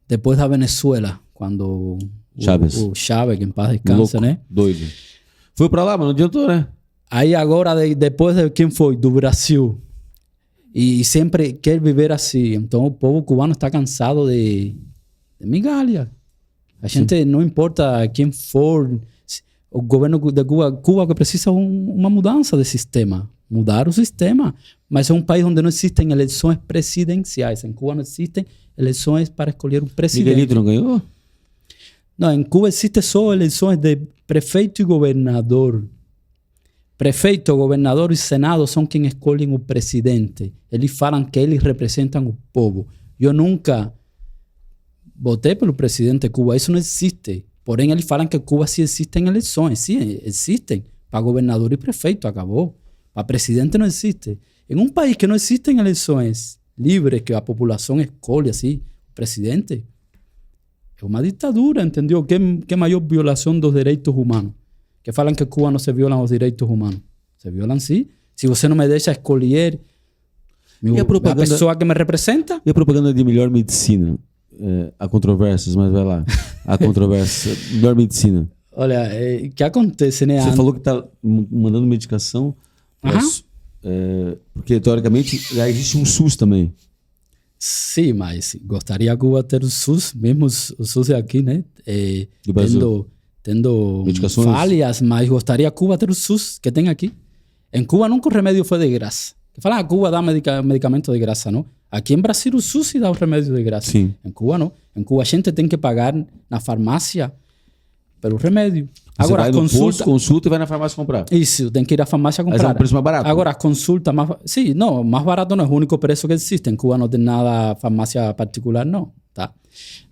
depois da Venezuela, quando o Chávez, que em paz descansa, né? Doido. Foi pra lá, mas não adiantou, né? Aí agora, depois de quem foi? Do Brasil. E sempre quer viver assim. Então o povo cubano está cansado de migalha. A gente, não importa quem for, o governo de Cuba que precisa uma mudança de sistema. Mudar o sistema. Mas é um país onde não existem eleições presidenciais. Em Cuba não existem eleições para escolher um presidente. Miguelito não ganhou? Não, em Cuba existem só eleições de prefeito e governador. Prefeito, governador e senado são quem escolhem o presidente. Eles falam que eles representam o povo. Eu nunca votei pelo presidente de Cuba. Isso não existe. Porém, eles falam que em Cuba sim existem eleições. Sim, existem. Para governador e prefeito, acabou. Para presidente não existe. Em um país que não existem eleições livres, que a população escolhe assim, o presidente, é uma ditadura, entendeu? Que maior violação dos direitos humanos. Que falam que em Cuba não se violam os direitos humanos. Se violam sim. Se você não me deixa escolher a pessoa que me representa... E a propaganda de melhor medicina? Há controvérsias, mas vai lá. Há controvérsia. Melhor medicina. Olha, o que acontece, né? Você falou que está mandando medicação... porque, teoricamente, já existe um SUS também. Sim, mas gostaria Cuba ter o SUS, mesmo o SUS aqui, né? Do Brasil. Tendo falhas, mas gostaria Cuba ter o SUS que tem aqui. Em Cuba nunca o remédio foi de graça. Falam que Cuba dá medicamento de graça, não? Aqui em Brasil o SUS dá o remédio de graça. Sim. Em Cuba não. Em Cuba a gente tem que pagar na farmácia pelo remédio. Você agora, vai no posto, consulta e vai na farmácia comprar. Isso, tem que ir à farmácia comprar. Mas é um preço mais barato. Agora, a consulta mais... Sim, não, mais barato não é o único preço que existe. Em Cuba não tem nada farmácia particular, não. Tá?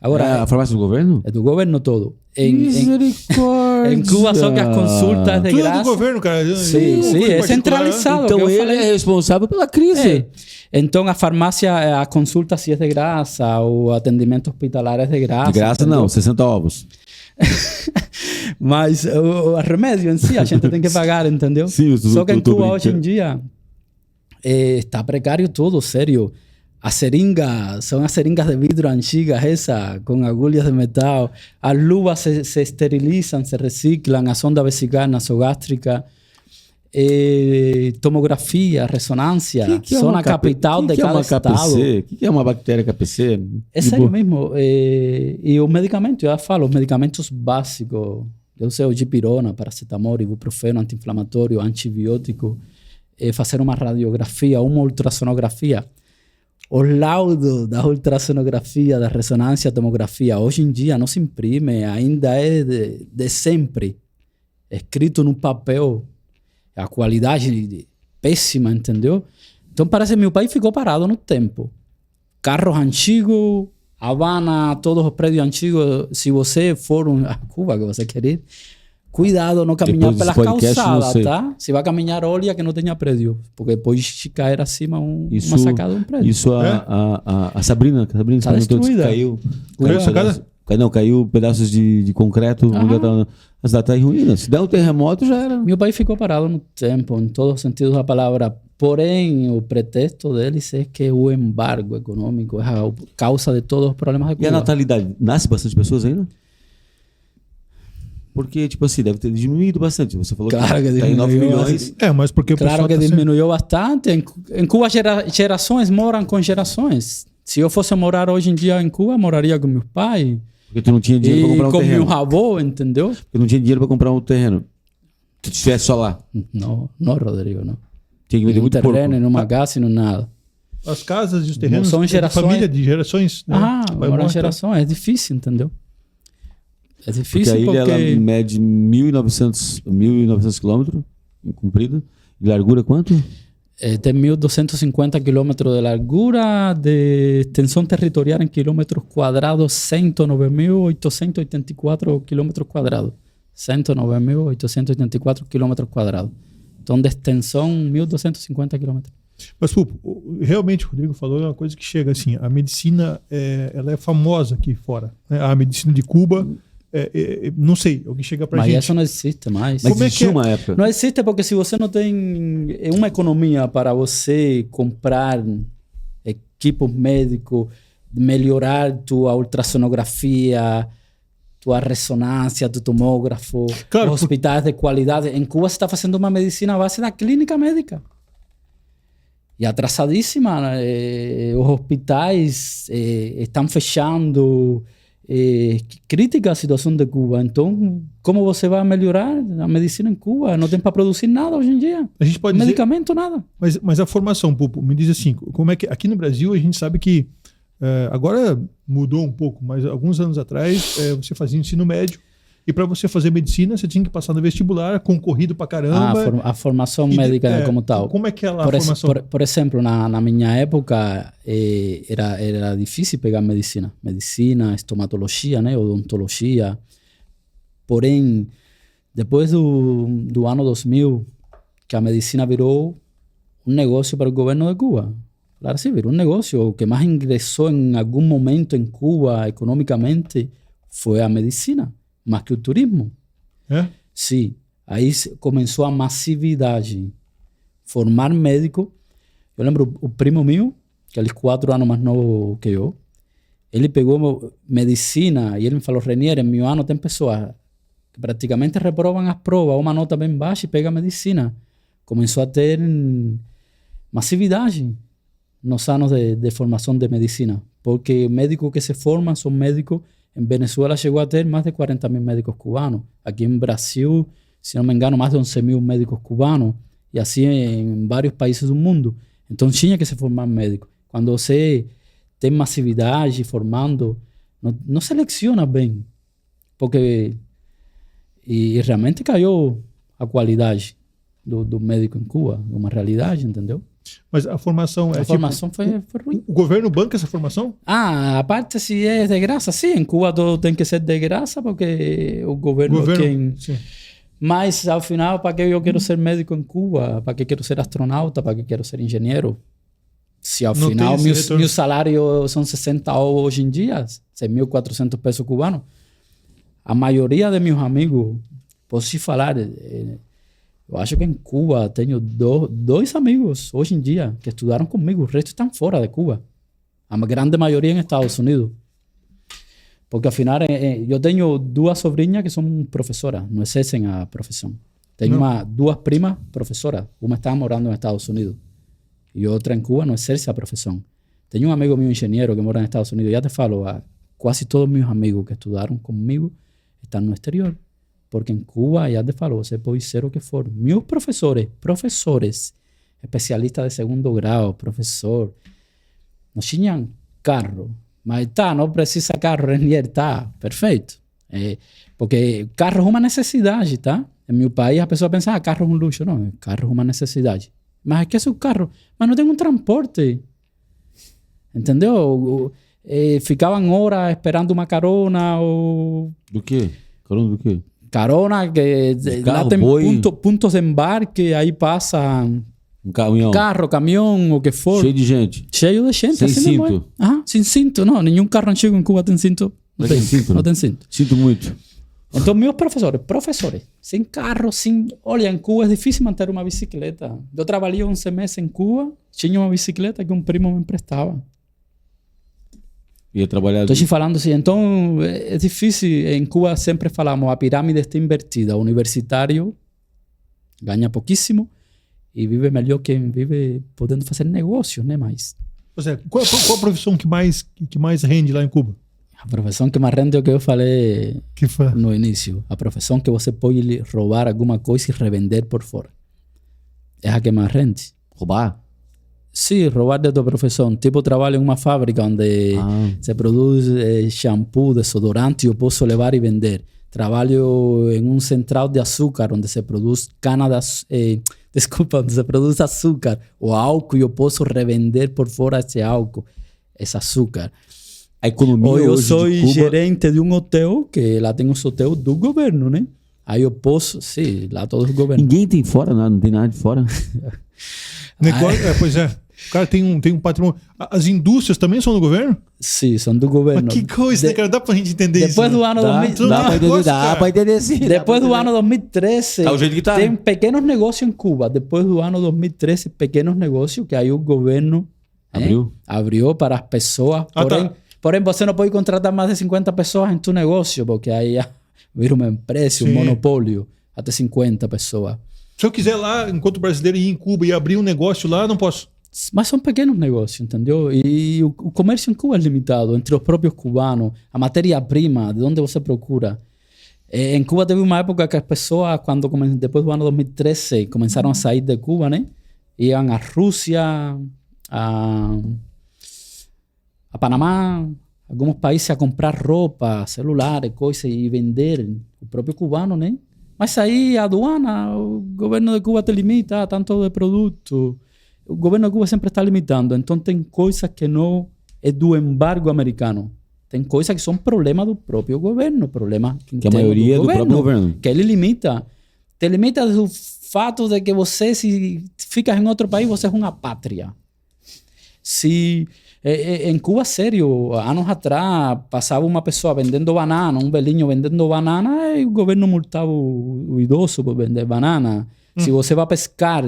Agora, a farmácia do governo? É do governo todo. Misericórdia! Em Cuba só que as consultas é de tudo graça. Tudo do governo, cara. Sim, é centralizado. Então ele é responsável pela crise. Então a farmácia, a consulta sim é de graça, o atendimento hospitalar é de graça. De graça entendeu? Não, 60 ovos. Mas o remédio em si a gente tem que pagar, entendeu? Sim, só que em Cuba hoje em dia está precário tudo, sério. As seringas são as seringas de vidro antigas, essa, com agulhas de metal. As luvas se esterilizam, se reciclam, a sonda vesical nasogástrica, tomografia, ressonância, são a capital de cada estado. O que é uma bactéria KPC? É sério mesmo. E os medicamentos, eu já falo, os medicamentos básicos, eu sei o dipirona, paracetamol, ibuprofeno, anti-inflamatório, antibiótico, fazer uma radiografia, uma ultrassonografia. Os laudos da ultrassonografia, da ressonância, tomografia, hoje em dia não se imprime, ainda é de sempre, escrito no papel. A qualidade péssima, entendeu? Então parece que meu país ficou parado no tempo. Carros antigos, Havana, todos os prédios antigos. Se você for a Cuba, que você quer ir, cuidado não caminhar pelas calçadas, tá? Se vai caminhar, olha que não tenha prédio. Porque depois cair acima uma sacada de um prédio. Isso a Sabrina tá destruída. Caiu. Caiu pedaços de concreto. A cidade está em ruínas. Se der um terremoto, já era. Meu país ficou parado no tempo, em todos os sentidos da palavra. Porém, o pretexto deles é que o embargo econômico é a causa de todos os problemas de Cuba. E a natalidade? Nasce bastante pessoas ainda? Porque, tipo assim, deve ter diminuído bastante. Você falou claro que está em 9 milhões. Mas porque o claro que diminuiu bastante. Em Cuba, gerações moram com gerações. Se eu fosse morar hoje em dia em Cuba, moraria com meus pais. Porque tu não tinha dinheiro para comprar um terreno. E com meu avô, entendeu? Porque não tinha dinheiro para comprar um terreno. Se tu estivesse só lá. Não, Rodrigo, não. Tinha que vender muito porco. Terreno, numa casa, não nada. As casas e os terrenos são gerações. De família de gerações. Né? Moram gerações. É difícil, entendeu? É difícil porque a ilha ela mede 1.900 quilômetros comprida. E largura quanto? Tem 1.250 quilômetros de largura, de extensão territorial em quilômetros quadrados, 109.884 quilômetros quadrados. 109.884 quilômetros quadrados. Então, de extensão, 1.250 quilômetros. Mas, realmente, o Rodrigo falou uma coisa que chega assim, a medicina ela é famosa aqui fora. Né? A medicina de Cuba... não sei, alguém chega pra gente. Mas isso não existe mais. Mas existiu uma época. Não existe porque se você não tem uma economia para você comprar equipo médico, melhorar tua ultrassonografia, tua ressonância, tu tomógrafo, claro, hospitais de qualidade. Em Cuba você está fazendo uma medicina à base da clínica médica. E atrasadíssima. Os hospitais estão fechando... crítica a situação de Cuba. Então, como você vai melhorar a medicina em Cuba? Não tem para produzir nada hoje em dia. A gente pode medicamento, nada. Mas a formação, Pupo, me diz assim, como é que aqui no Brasil a gente sabe que agora mudou um pouco, mas alguns anos atrás você fazia ensino médio E para você fazer medicina, você tinha que passar no vestibular, concorrido pra caramba. A formação médica como tal. Como é que é lá a formação? Por exemplo, na minha época, era difícil pegar medicina. Medicina, estomatologia, né? Odontologia. Porém, depois do ano 2000, que a medicina virou um negócio para o governo de Cuba. Claro, sí, virou um negócio. O que mais ingressou em algum momento em Cuba economicamente foi a medicina, mais que o turismo. É? Sim. Aí começou a massividade. Formar médico. Eu lembro o primo meu, que ele é 4 anos mais novo que eu, ele pegou medicina e ele me falou, Renier, em meu ano tem pessoas que praticamente reprovam as provas, uma nota bem baixa e pega medicina. Começou a ter massividade nos anos de formação de medicina, porque médicos que se formam são médicos. Em Venezuela chegou a ter mais de 40.000 médicos cubanos. Aqui em Brasil, se não me engano, mais de 11.000 médicos cubanos, e assim em vários países do mundo. Então tinha que se formar médico. Quando você tem massividade formando, não seleciona bem, porque e realmente caiu a qualidade do médico em Cuba, é uma realidade, entendeu? Mas a formação a formação foi ruim. O governo banca essa formação? A parte se é de graça, sim. Em Cuba tudo tem que ser de graça porque o governo é quem... Sim. Mas ao final, para que eu quero ser médico em Cuba? Para que quero ser astronauta? Para que quero ser engenheiro? Se ao não final meu salário são 60 hoje em dia, 6.400 pesos cubanos. A maioria de meus amigos, posso te falar... Eu acho que em Cuba tenho dois amigos hoje em dia que estudaram comigo. O resto estão fora de Cuba. A grande maioria em Estados Unidos. Porque afinal, eu tenho 2 sobrinhas que são professoras. Não exercem a profissão. Tenho 2 primas professoras. Uma está morando nos Estados Unidos. E outra em Cuba não exerce a profissão. Tenho um amigo meu engenheiro que mora nos Estados Unidos. Já te falo, quase todos meus amigos que estudaram comigo estão no exterior. Porque em Cuba, já te falo, você pode ser o que for. Meus professores, especialistas de 2º grau, professor, não tinham carro. Mas não precisa carro, Renier, perfeito. Porque carro é uma necessidade, tá? Em meu país, a pessoa pensa, carro é um luxo. Não, carro é uma necessidade. Mas que é o carro? Mas não tem um transporte. Entendeu? Ficavam horas esperando uma carona ou... Do quê? Carona do quê? Carona, que carro, lá tem boi. Pontos de embarque, aí passa um caminhão, caminhão, o que for. Cheio de gente. Cheio de gente. Sem assim cinto. Sem cinto, não. Nenhum carro antigo em Cuba tem cinto. Não tem cinto, não tem cinto. Sinto muito. Então, meus professores, sem carro, Olha, em Cuba é difícil manter uma bicicleta. Eu trabalhei 11 meses em Cuba, tinha uma bicicleta que um primo me emprestava. Ia trabalhar... Estou te falando assim, então é difícil. Em Cuba sempre falamos, a pirâmide está invertida. O universitário ganha pouquíssimo e vive melhor quem vive podendo fazer negócios, né? Mas... Qual a profissão que mais rende lá em Cuba? A profissão que mais rende é o que eu falei no início. A profissão que você pode roubar alguma coisa e revender por fora. É a que mais rende. Roubar? Sim, roubar de tua profissão. Tipo, trabalho em uma fábrica onde se produz shampoo, desodorante, eu posso levar e vender. Trabalho em um central de açúcar, onde se produz onde se produz açúcar. O álcool, eu posso revender por fora esse álcool, esse açúcar. A economia Ou eu hoje sou de Cuba... gerente de um hotel, que lá tem os hotéis do governo, né? Aí eu posso... Sim, lá todos os governos. Ninguém tem fora, não tem nada de fora. Pois é. O cara tem um patrimônio. As indústrias também são do governo? Sim, são do governo. Mas que coisa, né, cara? Dá pra gente entender isso? Depois do ano 2013... Dá pra entender sim. Depois do ano 2013... Tá o jeito que tá. Tem pequenos negócios em Cuba. Depois do ano 2013, pequenos negócios que aí o governo... abriu para as pessoas. Porém, você não pode contratar mais de 50 pessoas em tu negócio, porque aí vira uma empresa, um monopólio. Até 50 pessoas. Se eu quiser lá, enquanto brasileiro, ir em Cuba e abrir um negócio lá, não posso. Mas são pequenos negócios, entendeu? E o comércio em Cuba é limitado, entre os próprios cubanos. A matéria-prima, de onde você procura. Em Cuba teve uma época que as pessoas, depois do ano 2013, começaram a sair de Cuba, né? Iam à Rússia, a Panamá, alguns países a comprar roupa, celulares, coisas e vender, o próprio cubano, né? Mas aí a aduana, o governo de Cuba te limita tanto de produto. O governo de Cuba sempre está limitando. Então tem coisas que não é do embargo americano. Tem coisas que são problemas do próprio governo, problemas que a maioria é do próprio governo. Que ele limita. Te limita do fato de que você, se fica em outro país, você é uma pátria. Se em Cuba, sério, anos atrás, passava uma pessoa vendendo banana, um velhinho vendendo banana, e o governo multava o idoso por vender banana. Se você vai pescar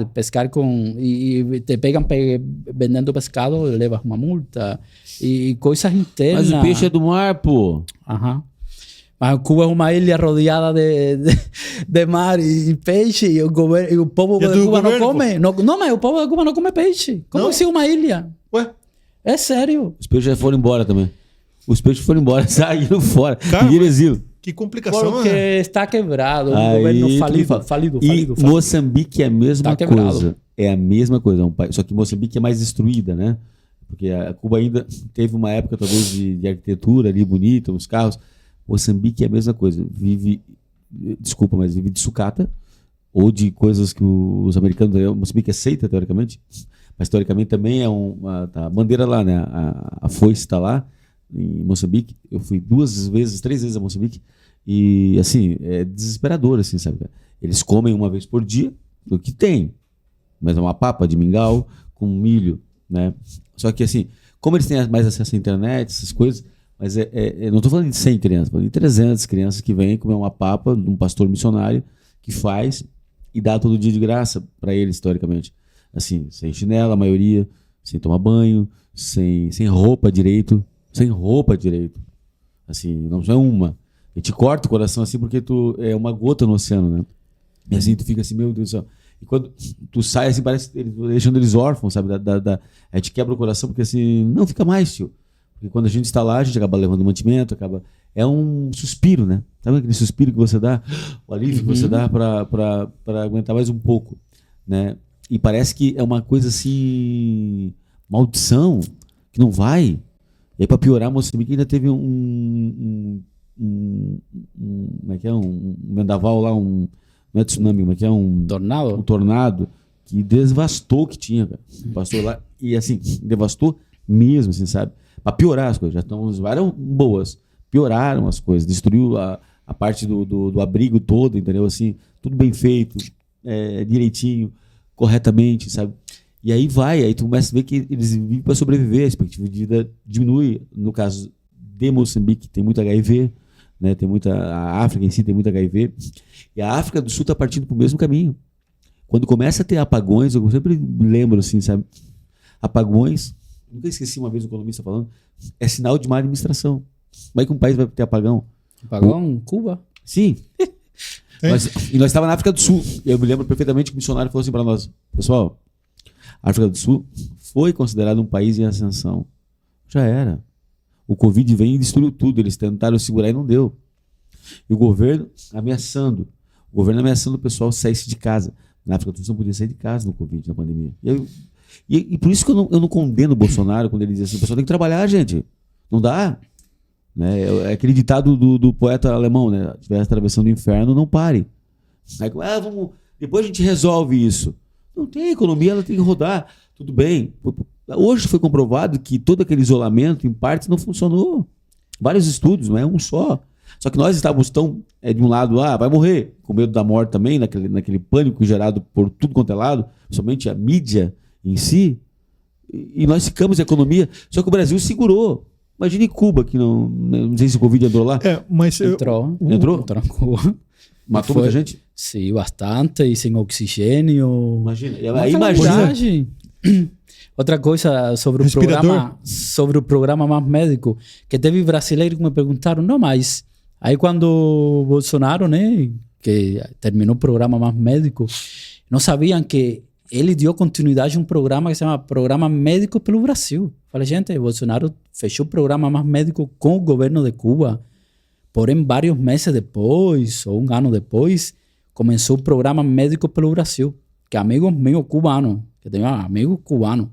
e te pegam vendendo pescado, levas uma multa. E coisas internas. Mas o peixe é do mar, pô. Aham. Mas Cuba é uma ilha rodeada de mar e peixe, e o povo de Cuba não come. Não, mas o povo de Cuba não come peixe. Como se uma ilha? Ué? É sério. Os peixes já foram embora também. Os peixes foram embora, saíram fora. Pediram exílio. Que complicação, porque está quebrado, o governo falido. E Moçambique é a mesma coisa. É a mesma coisa. É um país, só que Moçambique é mais destruída, né? Porque a Cuba ainda teve uma época, talvez, de arquitetura ali bonita, uns carros. Moçambique é a mesma coisa. Vive de sucata ou de coisas que os americanos... Moçambique aceita, teoricamente, mas teoricamente também é a bandeira lá, né? A foice está lá em Moçambique. Eu fui 3 vezes a Moçambique e, assim, é desesperador, assim, sabe? Eles comem uma vez por dia o que tem, mas é uma papa de mingau com milho, né? Só que, assim, como eles têm mais acesso à internet, essas coisas, mas não estou falando de 100 crianças, estou falando de 300 crianças que vêm comer uma papa de um pastor missionário que faz e dá todo dia de graça para eles, historicamente. Assim, sem chinela, a maioria, sem tomar banho, sem roupa direito, assim, não é uma. E te corta o coração assim porque tu é uma gota no oceano, né? E assim tu fica assim, meu Deus do céu. E quando tu sai assim, parece deixando eles órfãos, sabe? A gente quebra o coração porque assim, não fica mais, tio. Porque quando a gente está lá, a gente acaba levando mantimento, é um suspiro, né? Sabe aquele suspiro que você dá, o alívio que você dá para aguentar mais um pouco, né? E parece que é uma coisa assim, maldição, que não vai. E aí, para piorar, Moçambique ainda teve como é que é? Um vendaval lá, não é tsunami, como é que é? Tornado? Um tornado que devastou o que tinha, cara. Passou lá e assim, devastou mesmo, assim, sabe? Para piorar as coisas, eram boas, pioraram as coisas, destruiu a parte do abrigo todo, entendeu? Assim, tudo bem feito, direitinho, corretamente, sabe? E aí tu começa a ver que eles vivem para sobreviver, a expectativa de vida diminui. No caso de Moçambique, tem muito HIV, né? A África em si tem muito HIV, e a África do Sul está partindo para o mesmo caminho. Quando começa a ter apagões, eu sempre lembro, assim, sabe? Apagões, nunca esqueci uma vez um economista falando, é sinal de má administração. Como é que um país vai ter apagão? Apagão? Cuba? Sim. E nós estávamos na África do Sul. E eu me lembro perfeitamente que o missionário falou assim para nós: pessoal, a África do Sul foi considerado um país em ascensão. Já era. O Covid veio e destruiu tudo. Eles tentaram segurar e não deu. E o governo ameaçando o pessoal a sair de casa. Na África do Sul não podia sair de casa no Covid, na pandemia. E por isso que eu não condeno o Bolsonaro quando ele diz assim: o pessoal tem que trabalhar, gente. Não dá. Né? É aquele ditado do poeta alemão, né? Se estiver atravessando o inferno, não pare. Aí, depois a gente resolve isso. Não tem economia, ela tem que rodar. Tudo bem. Hoje foi comprovado que todo aquele isolamento, em partes, não funcionou. Vários estudos, não é um só. Só que nós estávamos tão, de um lado, vai morrer, com medo da morte também, naquele pânico gerado por tudo quanto é lado, somente a mídia em si, e nós ficamos em economia. Só que o Brasil segurou. Imagine Cuba, que não sei se o Covid entrou lá. Mas entrou em Cuba. Matou muita gente? Sim, bastante, e sem oxigênio. Imagina. Outra coisa sobre o programa Mais Médico, que teve brasileiros que me perguntaram, não, mas aí quando o Bolsonaro, né, que terminou o programa Mais Médico, não sabiam que ele deu continuidade a um programa que se chama Programa Médico pelo Brasil. Falei, gente, o Bolsonaro fechou o programa Mais Médico com o governo de Cuba, porém vários meses depois, ou um ano depois, começou o Programa Médico pelo Brasil, que amigos meus cubanos, que tenho amigos cubanos,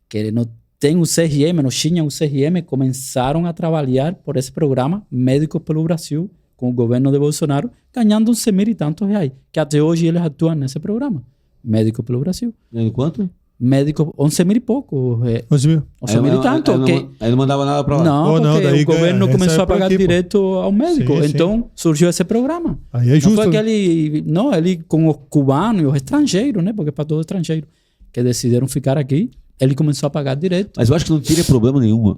que tem o CRM, não tinha o CRM, começaram a trabalhar por esse programa Médicos pelo Brasil, com o governo de Bolsonaro, ganhando 11 mil e tantos reais, que até hoje eles atuam nesse programa, Médicos pelo Brasil. Ganhando quanto? Médicos, 11 mil e pouco. 11 mil. 11 mil e tanto. Aí não mandava nada para lá. Não, porque daí o governo começou a pagar aqui, direto ao médico. Sim, então surgiu esse programa. Aí é Não justo. foi aquele, não, ele com os cubanos e os estrangeiros, né? Porque é para todo estrangeiro que decidiram ficar aqui, ele começou a pagar direto. Mas eu acho que não teria problema nenhum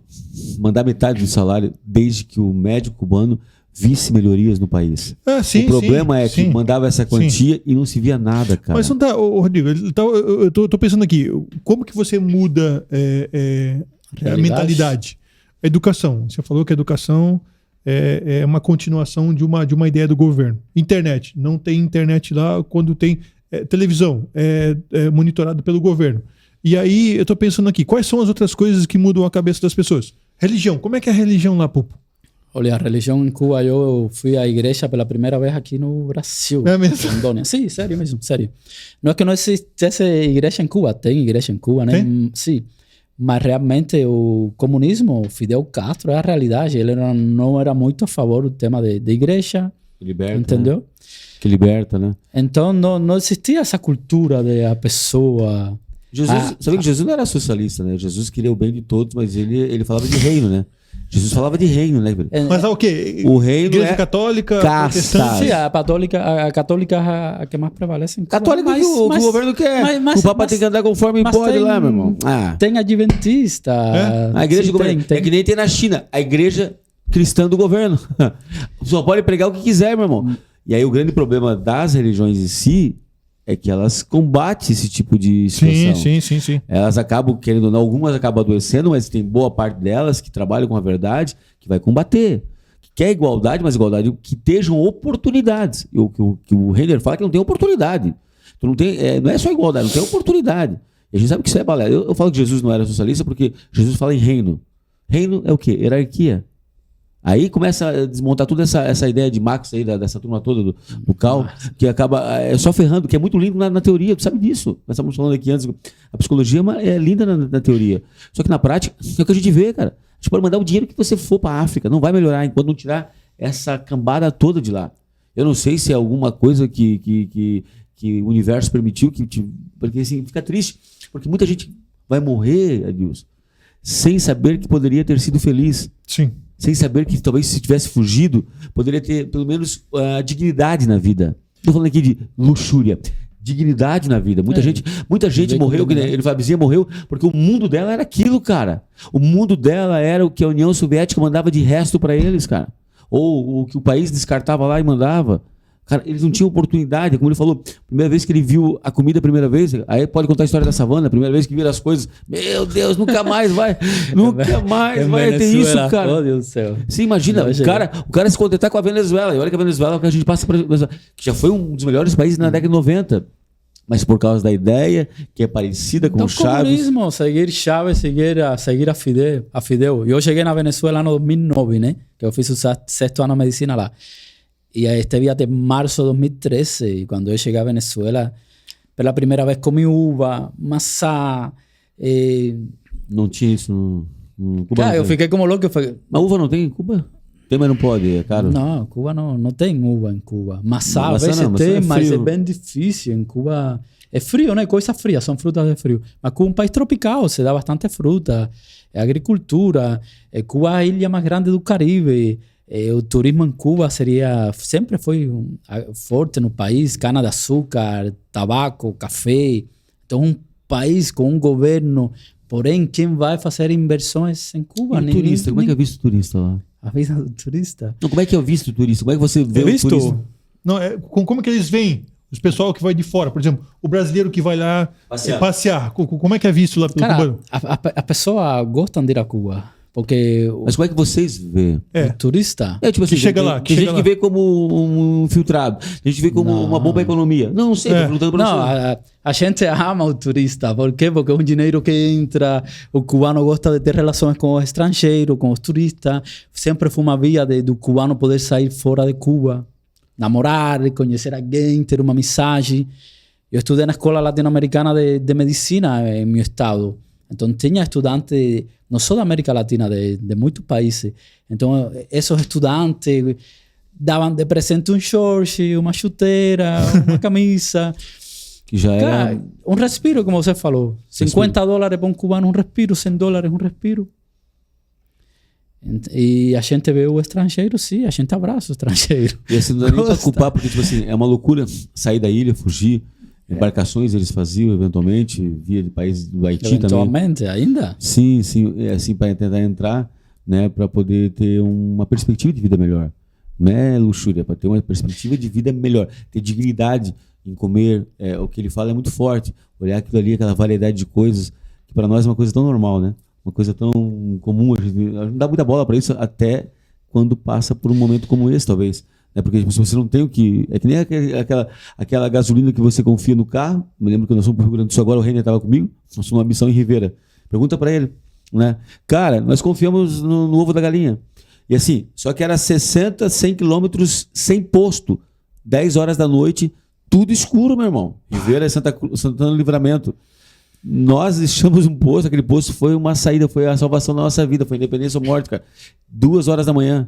mandar metade do salário desde que o médico cubano visse melhorias no país. Sim, o problema é que sim. mandava essa quantia e não se via nada, cara. Mas não tá, Rodrigo, eu tô pensando aqui, como que você muda a mentalidade? A educação. Você falou que a educação é uma continuação de uma ideia do governo. Internet. Não tem internet lá quando tem televisão. É monitorado pelo governo. E aí eu tô pensando aqui, quais são as outras coisas que mudam a cabeça das pessoas? Religião. Como é que é a religião lá, Pupo? Olha, a religião em Cuba, eu fui à igreja pela primeira vez aqui no Brasil. É mesmo? Rondônia. Sim, sério mesmo, sério. Não é que não existisse igreja em Cuba, tem igreja em Cuba, né? Sim. Mas realmente o comunismo, Fidel Castro, é a realidade. Ele não era muito a favor do tema de igreja. Que liberta, entendeu? Né? Que liberta, né? Então não existia essa cultura de a pessoa... Jesus, sabe que Jesus não era socialista, né? Jesus queria o bem de todos, mas ele falava de reino, né? Jesus falava de reino, né? Mas o quê? O reino Igreja católica, protestante? Sim, a católica é a que mais prevalece em Cuba. Católica que o governo quer. O Papa tem que andar conforme pode lá, meu irmão. Tem adventista. A igreja do governo. Tem. É que nem tem na China. A igreja cristã do governo. Só pode pregar o que quiser, meu irmão. E aí o grande problema das religiões em si é que elas combatem esse tipo de situação. Sim. Elas acabam, querendo ou não, algumas acabam adoecendo, mas tem boa parte delas que trabalham com a verdade, que vai combater. Que quer igualdade, mas igualdade que estejam oportunidades. E o que o Renner fala é que não tem oportunidade. Tu não tem, não é só igualdade, não tem oportunidade. E a gente sabe que isso é balela. Eu falo que Jesus não era socialista porque Jesus fala em reino. Reino é o quê? Hierarquia. Aí começa a desmontar toda essa ideia de Marx aí, dessa turma toda do Cal, que acaba só ferrando, que é muito lindo na teoria, tu sabe disso. Nós estávamos falando aqui antes, a psicologia é linda na teoria. Só que na prática, é o que a gente vê, cara. A gente pode mandar o dinheiro que você for para a África, não vai melhorar enquanto não tirar essa cambada toda de lá. Eu não sei se é alguma coisa que o universo permitiu, porque assim, fica triste, porque muita gente vai morrer, Adilson, sem saber que poderia ter sido feliz. Sim. Sem saber que talvez se tivesse fugido, poderia ter pelo menos dignidade na vida. Estou falando aqui de luxúria. Dignidade na vida. Muita gente morreu, ele dizia morreu, porque o mundo dela era aquilo, cara. O mundo dela era o que a União Soviética mandava de resto para eles, cara. Ou o que o país descartava lá e mandava. Cara, eles não tinham oportunidade, como ele falou, primeira vez que ele viu a comida, aí pode contar a história da savana, primeira vez que viu as coisas, meu Deus, nunca mais vai ter isso, cara. Meu Deus do céu. Sim, imagina, o cara se contentar com a Venezuela, e olha que a Venezuela, que a gente passa por, que já foi um dos melhores países na década de 90, mas por causa da ideia, que é parecida com o Chaves. Comunismo, seguir Chaves, seguir a Fidel. Eu cheguei na Venezuela no 2009, né, que eu fiz o 6º ano de medicina lá. Y este até março de 2013, y cuando yo llegué a Venezuela, pela primeira vez comi uva, maçã. Não tinha isso no Cuba? Cara, eu fiquei como louco. Mas uva não tem em Cuba? Tem, mas não pode, é caro? Não, Cuba não tem uva em Cuba. Maçã às vezes tem, mas é bem difícil. Em Cuba é frio, né? Coisa fria, são frutas de frio. Mas Cuba é um país tropical, se dá bastante fruta, é agricultura. Cuba é a ilha mais grande do Caribe. O turismo em Cuba sempre foi forte no país, cana-de-açúcar, tabaco, café. Então, um país com um governo, porém, quem vai fazer inversões em Cuba? E o turista, como é que é visto o turista lá? A vida do turista? Não, como é que é o visto do turista? Como é que você vê o turista? Não, como é que eles veem? Os pessoal que vai de fora, por exemplo, o brasileiro que vai lá passear. Como é que é visto lá pelo cubano? A pessoa gosta de ir a Cuba. Porque mas como é que vocês vêem? O turista? Tipo assim, que chega lá. Tem gente que vê como um infiltrado. A gente vê como uma bomba economia. Não sei, tô perguntando pra você. A gente ama o turista. Por quê? Porque é um dinheiro que entra. O cubano gosta de ter relações com os estrangeiros, com os turistas. Sempre foi uma via do cubano poder sair fora de Cuba. Namorar, conhecer alguém, ter uma amizade. Eu estudei na escola latino-americana de medicina em meu estado. Então, tinha estudantes, não só da América Latina, de muitos países. Então, esses estudantes davam de presente um short, uma chuteira, uma camisa. Que já era... Cara, um respiro, como você falou. $50 para um cubano, um respiro. $100, um respiro. E a gente vê o estrangeiro, sim, a gente abraça o estrangeiro. E assim, não dá nem pra culpar, porque tipo assim, é uma loucura sair da ilha, fugir. Embarcações eles faziam eventualmente, via de países do Haiti eventualmente, também. ainda? Sim, assim, para tentar entrar, né, para poder ter uma perspectiva de vida melhor. Não é luxúria, para ter uma perspectiva de vida melhor, ter dignidade em comer. O que ele fala é muito forte. Olhar aquilo ali, aquela variedade de coisas, que para nós é uma coisa tão normal, né? Uma coisa tão comum, a gente não dá muita bola para isso até quando passa por um momento como esse, talvez. Porque se você não tem o que... É que nem aquela gasolina que você confia no carro. Me lembro que nós fomos para o Rio Grande do Sul agora, o Renner estava comigo, nós fomos numa missão em Rivera. Pergunta para ele, né? Cara, nós confiamos no ovo da galinha. E assim, só que era 60, 100 quilômetros sem posto, 10 horas da noite, tudo escuro, meu irmão. Rivera é Santana do Livramento. Nós deixamos um posto, aquele posto foi uma saída, foi a salvação da nossa vida, foi independência ou morte, cara. 2 horas da manhã.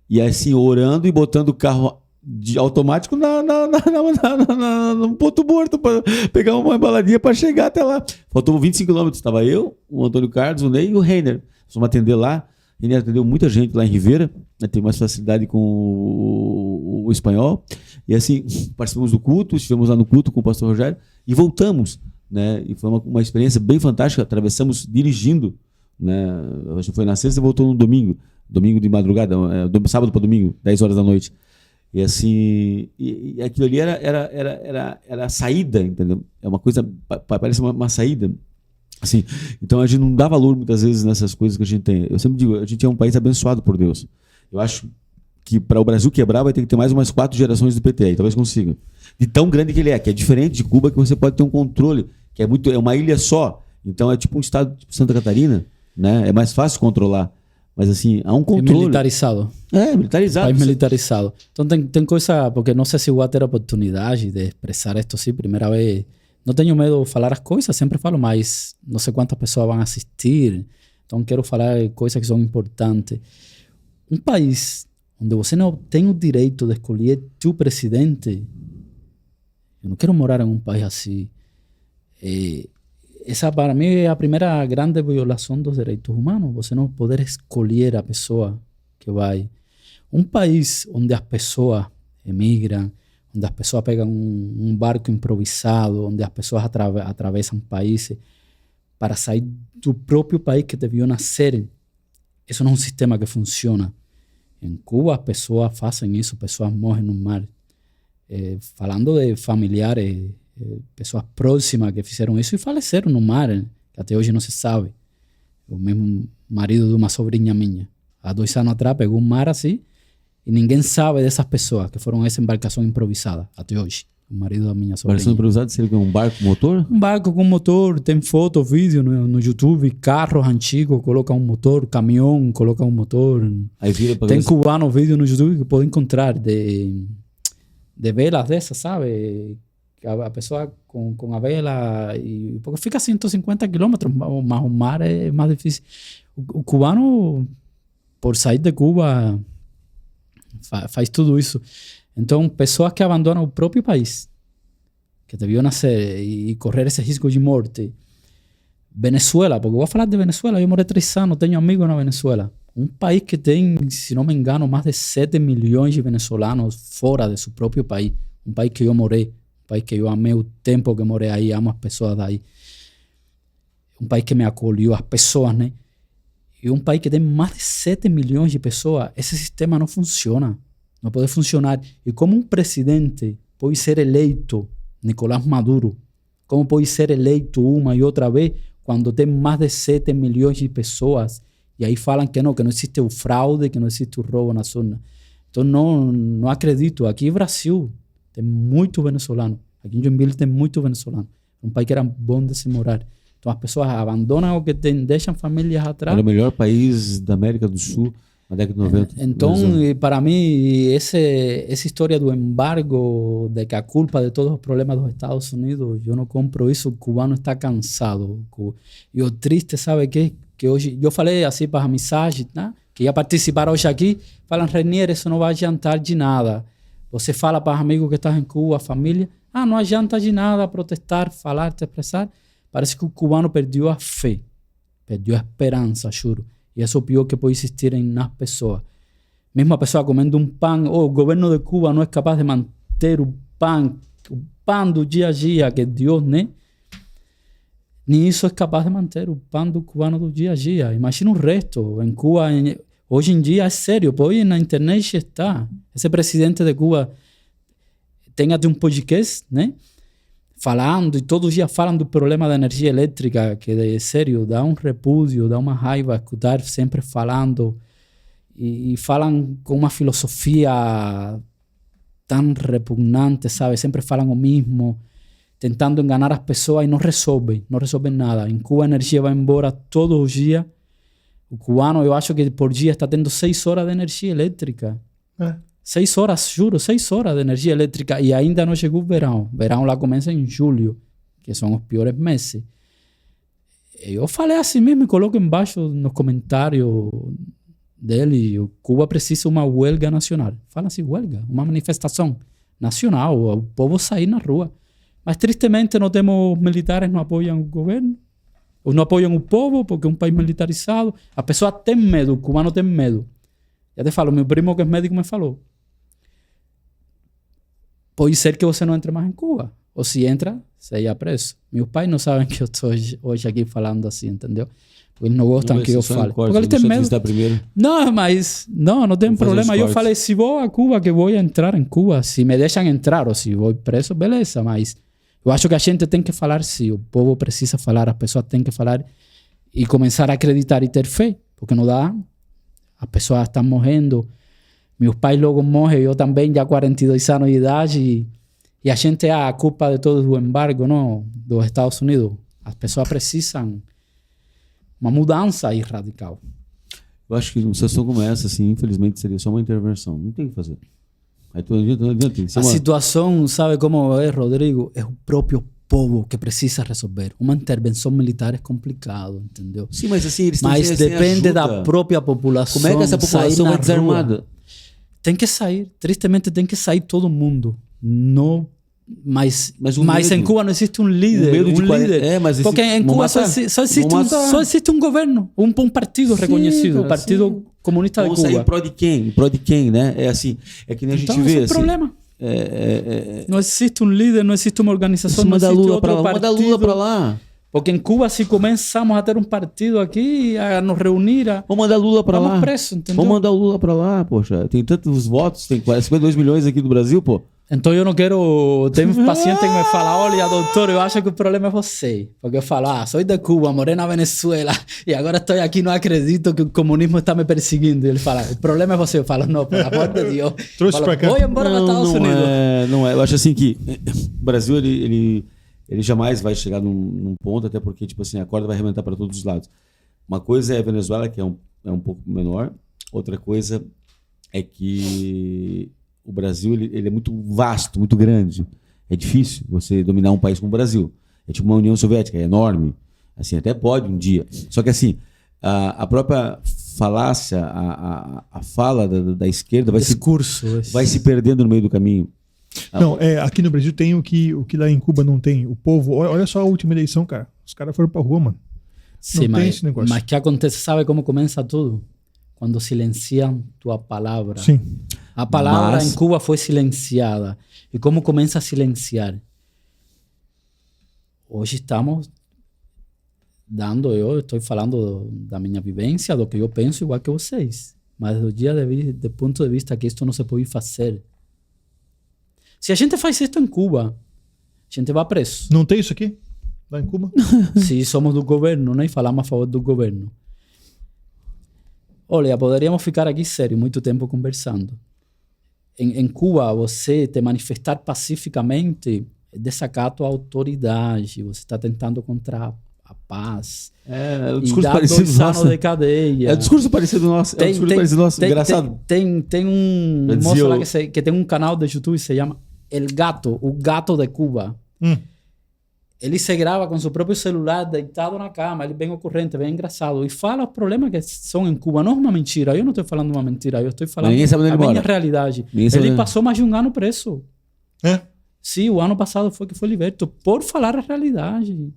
E assim, orando e botando o carro de automático no ponto morto para pegar uma embaladinha para chegar até lá. Faltou 25 quilômetros. Estava eu, o Antônio Carlos, o Ney e o Renner. Fomos atender lá. O Renner atendeu muita gente lá em Rivera. Tem mais facilidade com o espanhol. E assim, participamos do culto, estivemos lá no culto com o pastor Rogério e voltamos. Né? E foi uma experiência bem fantástica. Atravessamos dirigindo. Né? Acho que foi na sexta e voltou no domingo de madrugada, sábado para domingo, 10 horas da noite. E assim, e aquilo ali era a saída, entendeu? É uma coisa, parece uma saída. Assim, então a gente não dá valor muitas vezes nessas coisas que a gente tem. Eu sempre digo, a gente é um país abençoado por Deus. Eu acho que para o Brasil quebrar vai ter que ter mais umas 4 gerações do PT, talvez consiga. De tão grande que ele é, que é diferente de Cuba, que você pode ter um controle, que é uma ilha só. Então é tipo um estado tipo Santa Catarina, né? É mais fácil controlar. Mas assim, há um controle. É militarizado. Militarizado. País militarizado. Então tem coisa, porque não sei se vou ter a oportunidade de expressar isto assim, primeira vez. Não tenho medo de falar as coisas, sempre falo, mas não sei quantas pessoas vão assistir. Então quero falar coisas que são importantes. Um país onde você não tem o direito de escolher seu presidente, eu não quero morar em um país assim. Essa para mim é a primeira grande violação dos direitos humanos. Você não poder escolher a pessoa que vai. Um país onde as pessoas emigram, onde as pessoas pegam um barco improvisado, onde as pessoas atravessam países para sair do próprio país que deviam nascer. Isso não é um sistema que funciona. Em Cuba, as pessoas fazem isso, pessoas morrem no mar. Falando de familiares, pessoas próximas que fizeram isso e faleceram no mar, que até hoje não se sabe. O mesmo marido de uma sobrinha minha, há 2 anos atrás, pegou um mar assim e ninguém sabe dessas pessoas que foram essa embarcação improvisada até hoje. O marido da minha sobrinha. Embarcação improvisada seria um barco com motor? Um barco com motor, tem foto, vídeo no YouTube, carros antigos, coloca um motor, caminhão, coloca um motor. Aí vira pra tem cubano vídeo no YouTube que pode encontrar de velas dessas, sabe? A pessoa com a vela, porque fica a 150 quilômetros, mas o mar é mais difícil. O cubano, por sair de Cuba, faz tudo isso. Então, pessoas que abandonam o próprio país, que deviam nascer e correr esse risco de morte. Venezuela, porque eu vou falar de Venezuela, eu morei 3 anos, tenho amigos na Venezuela. Um país que tem, se não me engano, mais de 7 milhões de venezuelanos fora de seu próprio país. Um país que eu morei. País que eu amei o tempo que morei aí, amo as pessoas daí. Um país que me acolheu, as pessoas, né? E um país que tem mais de 7 milhões de pessoas, esse sistema não funciona. Não pode funcionar. E como um presidente pode ser eleito, Nicolás Maduro, como pode ser eleito uma e outra vez, quando tem mais de 7 milhões de pessoas, e aí falam que não existe o fraude, que não existe o roubo na zona. Então não acredito. Aqui no Brasil, tem muito venezuelano. Aqui em Joinville tem muito venezuelano. Um país que era bom de se morar. Então as pessoas abandonam o que tem, deixam famílias atrás. Era o melhor país da América do Sul Na década de 90. Então, para mim, essa história do embargo, de que a culpa de todos os problemas dos Estados Unidos, eu não compro isso. O cubano está cansado. E o triste, sabe que hoje, eu falei assim para as amizades, né, que ia participar hoje aqui, falam, Renier, isso não vai adiantar de nada. Você fala para os amigos que estão em Cuba, a família, não adianta de nada protestar, falar, te expressar. Parece que o cubano perdeu a fé, perdeu a esperança, juro. E isso é o pior que pode existir nas pessoas. Mesmo a pessoa comendo um pão, o governo de Cuba não é capaz de manter o pão do dia a dia que Deus, né? Nem isso é capaz de manter o pão do cubano do dia a dia. Imagina o resto. Em Cuba, hoje em dia é sério. Hoje na internet está. Esse presidente de Cuba tem até um podcast, né? Falando, e todos os dias falam do problema da energia elétrica, que é sério, dá um repúdio, dá uma raiva escutar sempre falando, e falam com uma filosofia tão repugnante, sabe? Sempre falam o mesmo, tentando enganar as pessoas e não resolvem nada. Em Cuba a energia vai embora todos os dias. O cubano, eu acho que por dia está tendo 6 horas de energia elétrica. 6 horas, juro, 6 horas de energia elétrica e ainda não chegou o verão. O verão lá começa em julho, que são os piores meses. Eu falei assim mesmo e coloco embaixo nos comentários dele, o Cuba precisa de uma huelga nacional. Fala assim, huelga, uma manifestação nacional, o povo sair na rua. Mas tristemente não temos militares, não apoiam o governo, ou não apoiam o povo, porque é um país militarizado. A pessoa tem medo, o cubano tem medo. Já te falo, meu primo que é médico me falou. Pode ser que você não entre mais em Cuba. Ou se entra, você ia preso. Meus pais não sabem que eu estou hoje aqui falando assim, entendeu? Porque eles não gostam que eu fale. Porque eles têm medo. Não, mas não tem problema. Eu falei, se vou a Cuba, que vou entrar em Cuba. Se me deixam entrar ou se vou preso, beleza. Mas eu acho que a gente tem que falar sim. O povo precisa falar, as pessoas têm que falar e começar a acreditar e ter fé. Porque não dá. As pessoas estão morrendo. Meus pais logo morrem, eu também, já 42 anos de idade. E a gente é a culpa de todo o embargo, não, dos Estados Unidos. As pessoas precisam uma mudança aí radical. Eu acho que uma situação como essa, assim, infelizmente, seria só uma intervenção. Não tem o que fazer. Aí tu adianta. A situação, sabe como é, Rodrigo? É o próprio povo que precisa resolver. Uma intervenção militar é complicado, entendeu? Sim, mas assim, eles mas depende da própria população. Como é que essa população é desarmada? Tem que sair. Tristemente tem que sair todo mundo. Não, mas em Cuba não existe um líder. Porque em Cuba só existe um governo, um partido reconhecido, o Partido Comunista de Cuba. Vamos sair em prol de quem, né? É assim, é que nem a gente vê. Esse é o problema. Não existe um líder, não existe uma organização, não existe outro partido. Manda Lula para lá. Porque em Cuba, se começamos a ter um partido aqui, a nos reunir... Vamos mandar Lula para lá. Preso, entendeu? Vamos mandar o Lula para lá, poxa. Tem tantos votos, tem 52 milhões aqui no Brasil, pô. Então eu não quero... Tem um paciente que me fala, olha, doutor, eu acho que o problema é você. Porque eu falo, sou de Cuba, morei na Venezuela e agora estou aqui, não acredito que o comunismo está me perseguindo. E ele fala, o problema é você. Eu falo, não, pelo amor de Deus. Trouxe para cá. Vou embora para Estados Unidos. Não é. Eu acho assim que o Brasil, ele jamais vai chegar num ponto, até porque, tipo assim, a corda vai arrebentar para todos os lados. Uma coisa é a Venezuela, que é um pouco menor. Outra coisa é que o Brasil ele é muito vasto, muito grande. É difícil você dominar um país como o Brasil. É tipo uma União Soviética, é enorme. Assim, até pode um dia. Só que assim, a própria falácia, a fala da esquerda vai se perdendo no meio do caminho. Não, aqui no Brasil tem o que lá em Cuba não tem. O povo, olha só a última eleição, cara. Os caras foram pra rua, mano. Sim, não tem esse negócio. Mas o que acontece, sabe como começa tudo? Quando silenciam tua palavra. Sim. A palavra em Cuba foi silenciada. E como começa a silenciar? Hoje estamos eu estou falando da minha vivência, do que eu penso igual que vocês. Mas do ponto de vista que isto não se pode fazer. Se a gente faz isso em Cuba, a gente vai preso. Não tem isso aqui? Lá em Cuba? Se somos do governo, né? E falamos a favor do governo. Olha, poderíamos ficar aqui sério muito tempo conversando. Em Cuba, você te manifestar pacificamente é desacato à autoridade. Você está tentando contra a paz. O discurso e dá parecido 2 anos nosso. de cadeia. É o discurso parecido nosso. Engraçado. Tem um moço lá que tem um canal de YouTube que se chama El Gato, o gato de Cuba. Ele se grava com seu próprio celular deitado na cama, ele bem ocorrente, bem engraçado, e fala os problemas que são em Cuba. Não é uma mentira, eu não estou falando uma mentira, eu estou falando a minha realidade. Ele passou mais de 1 ano preso. Sim, o ano passado foi que foi liberto por falar a realidade.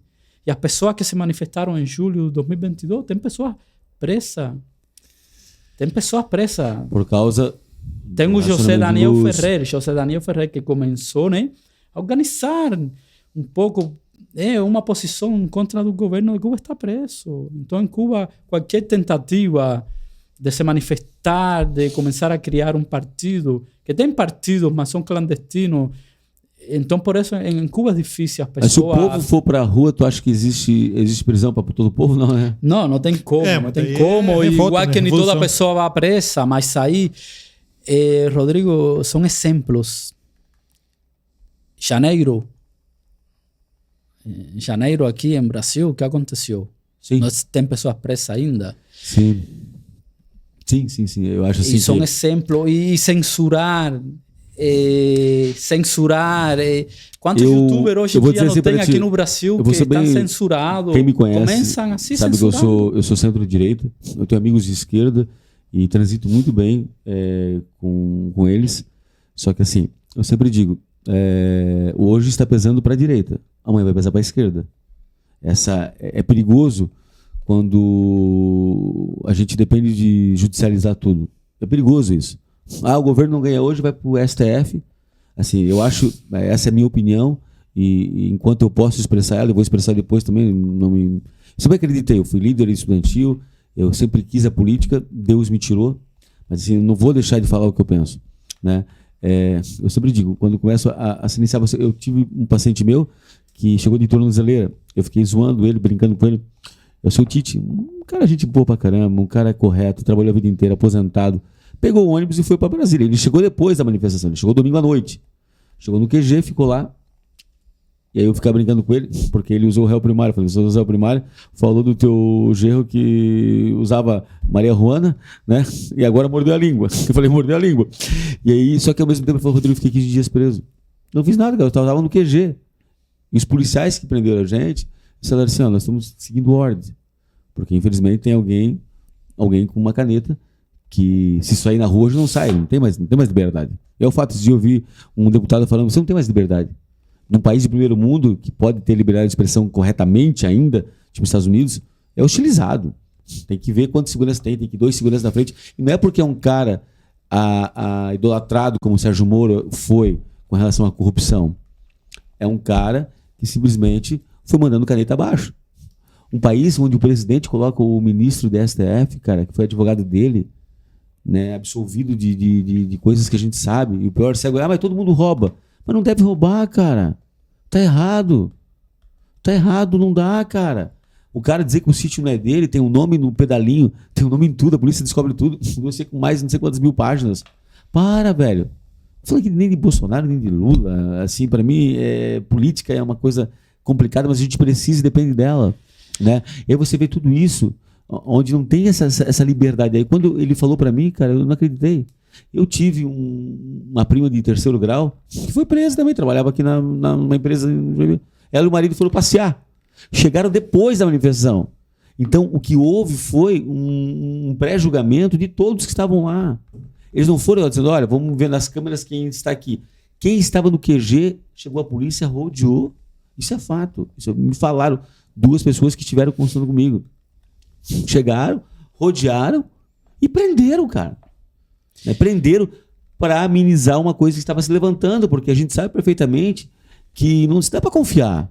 E as pessoas que se manifestaram em julho de 2022, tem pessoas presas. Por causa... Tem o José Daniel Ferrer, que começou, né, a organizar um pouco uma posição em contra do governo de Cuba, está preso. Então, em Cuba, qualquer tentativa de se manifestar, de começar a criar um partido, que tem partidos, mas são clandestinos. Então, por isso, em Cuba é difícil as pessoas... Mas se o povo for para a rua, tu acha que existe prisão para todo o povo? Não, né? Não tem como. Não tem como. Revolta, igual que nem toda pessoa vai presa, mas aí, Rodrigo, são exemplos. Janeiro aqui em Brasil, o que aconteceu? Sim. Nós tem pessoas presas ainda. Sim. Eu acho assim. E são exemplos. E censurar. Quantos youtubers hoje em dia não tem aqui no Brasil que estão censurados? Quem me conhece começam a se sabe censurar. Que eu sou centro-direita, eu tenho amigos de esquerda e transito muito bem com eles. Só que assim, eu sempre digo, hoje está pesando para a direita, amanhã vai pesar para a esquerda. É perigoso quando a gente depende de judicializar tudo. É perigoso isso. O governo não ganha hoje, vai para o STF. Assim, eu acho, essa é a minha opinião, e enquanto eu posso expressar ela, eu vou expressar depois também. Eu sempre acreditei, eu fui líder estudantil, eu sempre quis a política, Deus me tirou, mas assim, eu não vou deixar de falar o que eu penso, né? Eu sempre digo, quando começo a se iniciar, eu tive um paciente meu que chegou de tornozeleira, eu fiquei zoando ele, brincando com ele. Eu sou o Tite, um cara gente boa pra caramba, um cara correto, trabalhou a vida inteira, aposentado. Pegou o ônibus e foi para Brasília. Ele chegou depois da manifestação, ele chegou domingo à noite. Chegou no QG, ficou lá. E aí eu ficava brincando com ele, porque ele usou o réu primário. Eu falei, você usou o réu primário, falou do teu genro que usava Maria Juana, né? E agora mordeu a língua. Eu falei, mordeu a língua. E aí, só que ao mesmo tempo ele falou, Rodrigo, eu fiquei 15 dias preso. Não fiz nada, cara, eu estava no QG. E os policiais que prenderam a gente, disseram assim, nós estamos seguindo ordem. Porque infelizmente tem alguém com uma caneta que se sair na rua hoje não sai, não tem mais liberdade. É o fato de ouvir um deputado falando, você não tem mais liberdade. Num país de primeiro mundo, que pode ter liberdade de expressão corretamente ainda, tipo os Estados Unidos, é hostilizado. Tem que ver quantos seguranças tem que 2 seguranças na frente. E não é porque é um cara idolatrado, como o Sérgio Moro foi com relação à corrupção. É um cara que simplesmente foi mandando caneta abaixo. Um país onde o presidente coloca o ministro da STF, cara, que foi advogado dele, né, absolvido de coisas que a gente sabe, e o pior cego mas todo mundo rouba. Mas não deve roubar, cara. Tá errado, não dá, cara. O cara dizer que o sítio não é dele, tem um nome no pedalinho, tem um nome em tudo, a polícia descobre tudo, você com mais não sei quantas 1000 páginas. Para, velho. Não falei que nem de Bolsonaro, nem de Lula, assim, para mim, política é uma coisa complicada, mas a gente precisa e depende dela, né? E aí você vê tudo isso onde não tem essa liberdade. Aí quando ele falou para mim, cara, eu não acreditei. Eu tive uma prima de 3º grau que foi presa também, trabalhava aqui numa empresa. Ela e o marido foram passear. Chegaram depois da manifestação. Então, o que houve foi um pré-julgamento de todos que estavam lá. Eles não foram dizendo, olha, vamos ver nas câmeras quem está aqui. Quem estava no QG, chegou a polícia, rodeou. Isso é fato. Isso me falaram 2 pessoas que estiveram conversando comigo. Chegaram, rodearam e prenderam, cara. Prenderam para amenizar uma coisa que estava se levantando, porque a gente sabe perfeitamente que não se dá para confiar.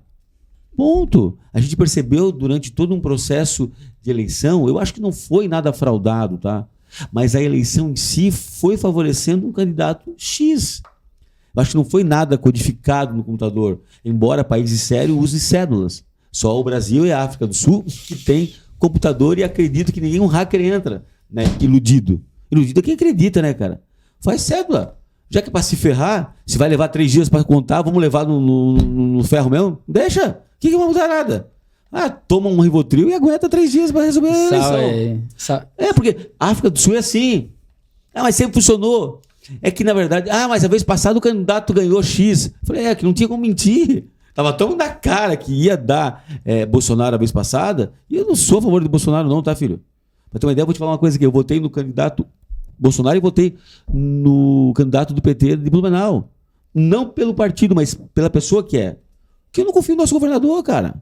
Ponto. A gente percebeu durante todo um processo de eleição, eu acho que não foi nada fraudado, tá? Mas a eleição em si foi favorecendo um candidato X. Eu acho que não foi nada codificado no computador, embora países sérios usem cédulas. Só o Brasil e a África do Sul que tem computador e acredito que nenhum hacker entra, né? Iludido é quem acredita, né, cara? Faz cédula. Já que é pra se ferrar, se vai levar 3 dias para contar, vamos levar no ferro mesmo? Deixa. O que vai mudar nada? Toma um Rivotril e aguenta 3 dias para resolver a eleição. Porque a África do Sul é assim. Mas sempre funcionou. É que, na verdade, mas a vez passada o candidato ganhou X. Falei, que não tinha como mentir. Tava tão na cara que ia dar Bolsonaro a vez passada. E eu não sou a favor do Bolsonaro, não, tá, filho? Pra ter uma ideia, eu vou te falar uma coisa aqui. Eu votei no candidato Bolsonaro e votei no candidato do PT de Blumenau. Não pelo partido, mas pela pessoa que é. Porque eu não confio no nosso governador, cara.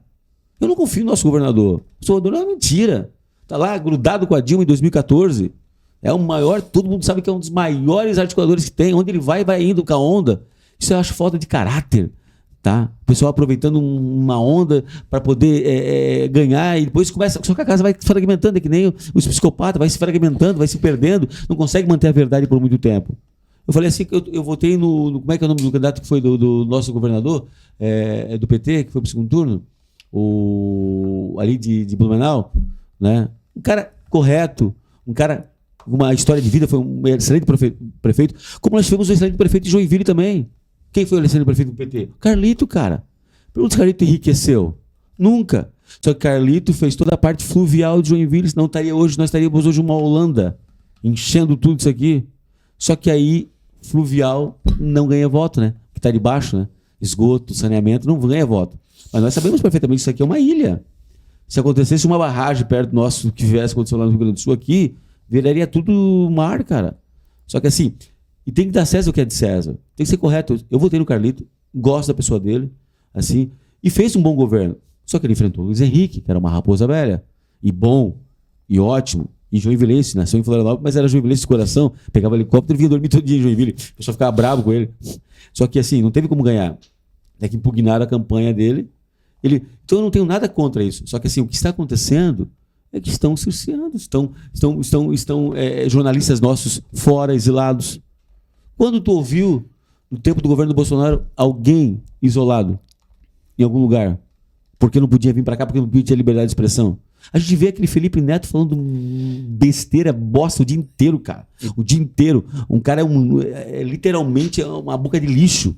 Eu não confio no nosso governador. O nosso governador é uma mentira. Tá lá grudado com a Dilma em 2014. É o maior, todo mundo sabe que é um dos maiores articuladores que tem. Onde ele vai indo com a onda. Isso eu acho falta de caráter. Tá? O pessoal aproveitando uma onda para poder ganhar e depois começa. Só que a casa vai se fragmentando, é que nem os psicopatas, vai se fragmentando, vai se perdendo, não consegue manter a verdade por muito tempo. Eu falei assim, eu votei no. Como é que é o nome do candidato que foi do nosso governador, do PT, que foi para o segundo turno? Ali de Blumenau, né? Um cara correto, um cara com uma história de vida, foi um excelente prefeito, como nós tivemos um excelente prefeito de Joinville também. Quem foi o excelente prefeito do PT? Carlito, cara. Pergunta se Carlito enriqueceu. Nunca. Só que Carlito fez toda a parte fluvial de Joinville, senão nós estaríamos hoje uma Holanda, enchendo tudo isso aqui. Só que aí, fluvial não ganha voto, né? Que está debaixo, né? Esgoto, saneamento, não ganha voto. Mas nós sabemos perfeitamente que isso aqui é uma ilha. Se acontecesse uma barragem perto nosso, que viesse acontecer lá no Rio Grande do Sul aqui, viraria tudo mar, cara. Só que assim, e tem que dar César o que é de César. Tem que ser correto. Eu votei no Carlito, gosto da pessoa dele, assim, e fez um bom governo. Só que ele enfrentou o Luiz Henrique, que era uma raposa velha, e bom, e ótimo, e joinvilense, nasceu em Florianópolis, mas era joinvilense de coração, pegava helicóptero e vinha dormir todo dia em Joinville. O pessoal ficava bravo com ele. Só que assim, não teve como ganhar. É que impugnaram a campanha dele. Então eu não tenho nada contra isso. Só que assim, o que está acontecendo é que estão cerceando, estão jornalistas nossos fora, exilados. Quando tu ouviu, no tempo do governo do Bolsonaro, alguém isolado em algum lugar, porque não podia vir para cá, porque não podia ter liberdade de expressão? A gente vê aquele Felipe Neto falando besteira, bosta o dia inteiro, cara. O dia inteiro. Um cara literalmente uma boca de lixo.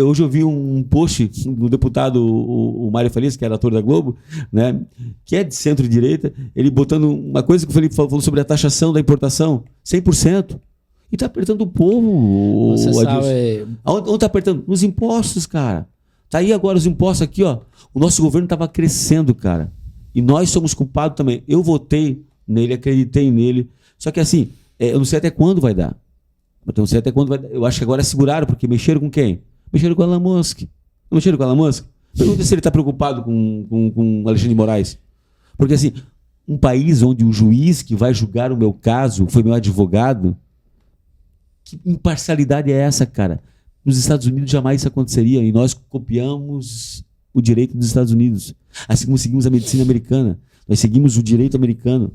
Hoje eu vi um post do deputado o Mário Farias, que era ator da Globo, né, que é de centro-direita, ele botando uma coisa que o Felipe falou sobre a taxação da importação, 100%. E tá apertando o povo. Você sabe... Onde tá apertando? Nos impostos, cara. Tá aí agora os impostos aqui, ó. O nosso governo tava crescendo, cara. E nós somos culpados também. Eu votei nele, acreditei nele. Só que assim, eu não sei até quando vai dar. Eu não sei até quando vai dar. Eu acho que agora seguraram, porque mexeram com quem? Mexeram com o Elon Musk. Não mexeram com o Elon Musk? Pergunta se ele tá preocupado com Alexandre de Moraes. Porque assim, um país onde o juiz que vai julgar o meu caso foi meu advogado, que imparcialidade é essa, cara? Nos Estados Unidos jamais isso aconteceria e nós copiamos o direito dos Estados Unidos. Assim como seguimos a medicina americana. Nós seguimos o direito americano.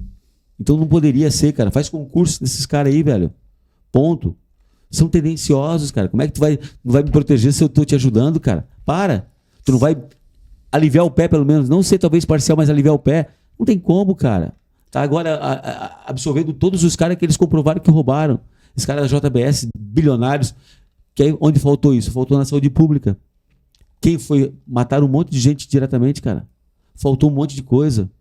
Então não poderia ser, cara. Faz concurso desses caras aí, velho. Ponto. São tendenciosos, cara. Como é que tu não vai me proteger se eu tô te ajudando, cara? Para. Tu não vai aliviar o pé, pelo menos. Não ser talvez parcial, mas aliviar o pé. Não tem como, cara. Tá agora absorvendo todos os caras que eles comprovaram que roubaram. Esses caras da JBS, bilionários. Que aí, onde faltou isso? Faltou na saúde pública. Quem foi? Mataram um monte de gente diretamente, cara. Faltou um monte de coisa.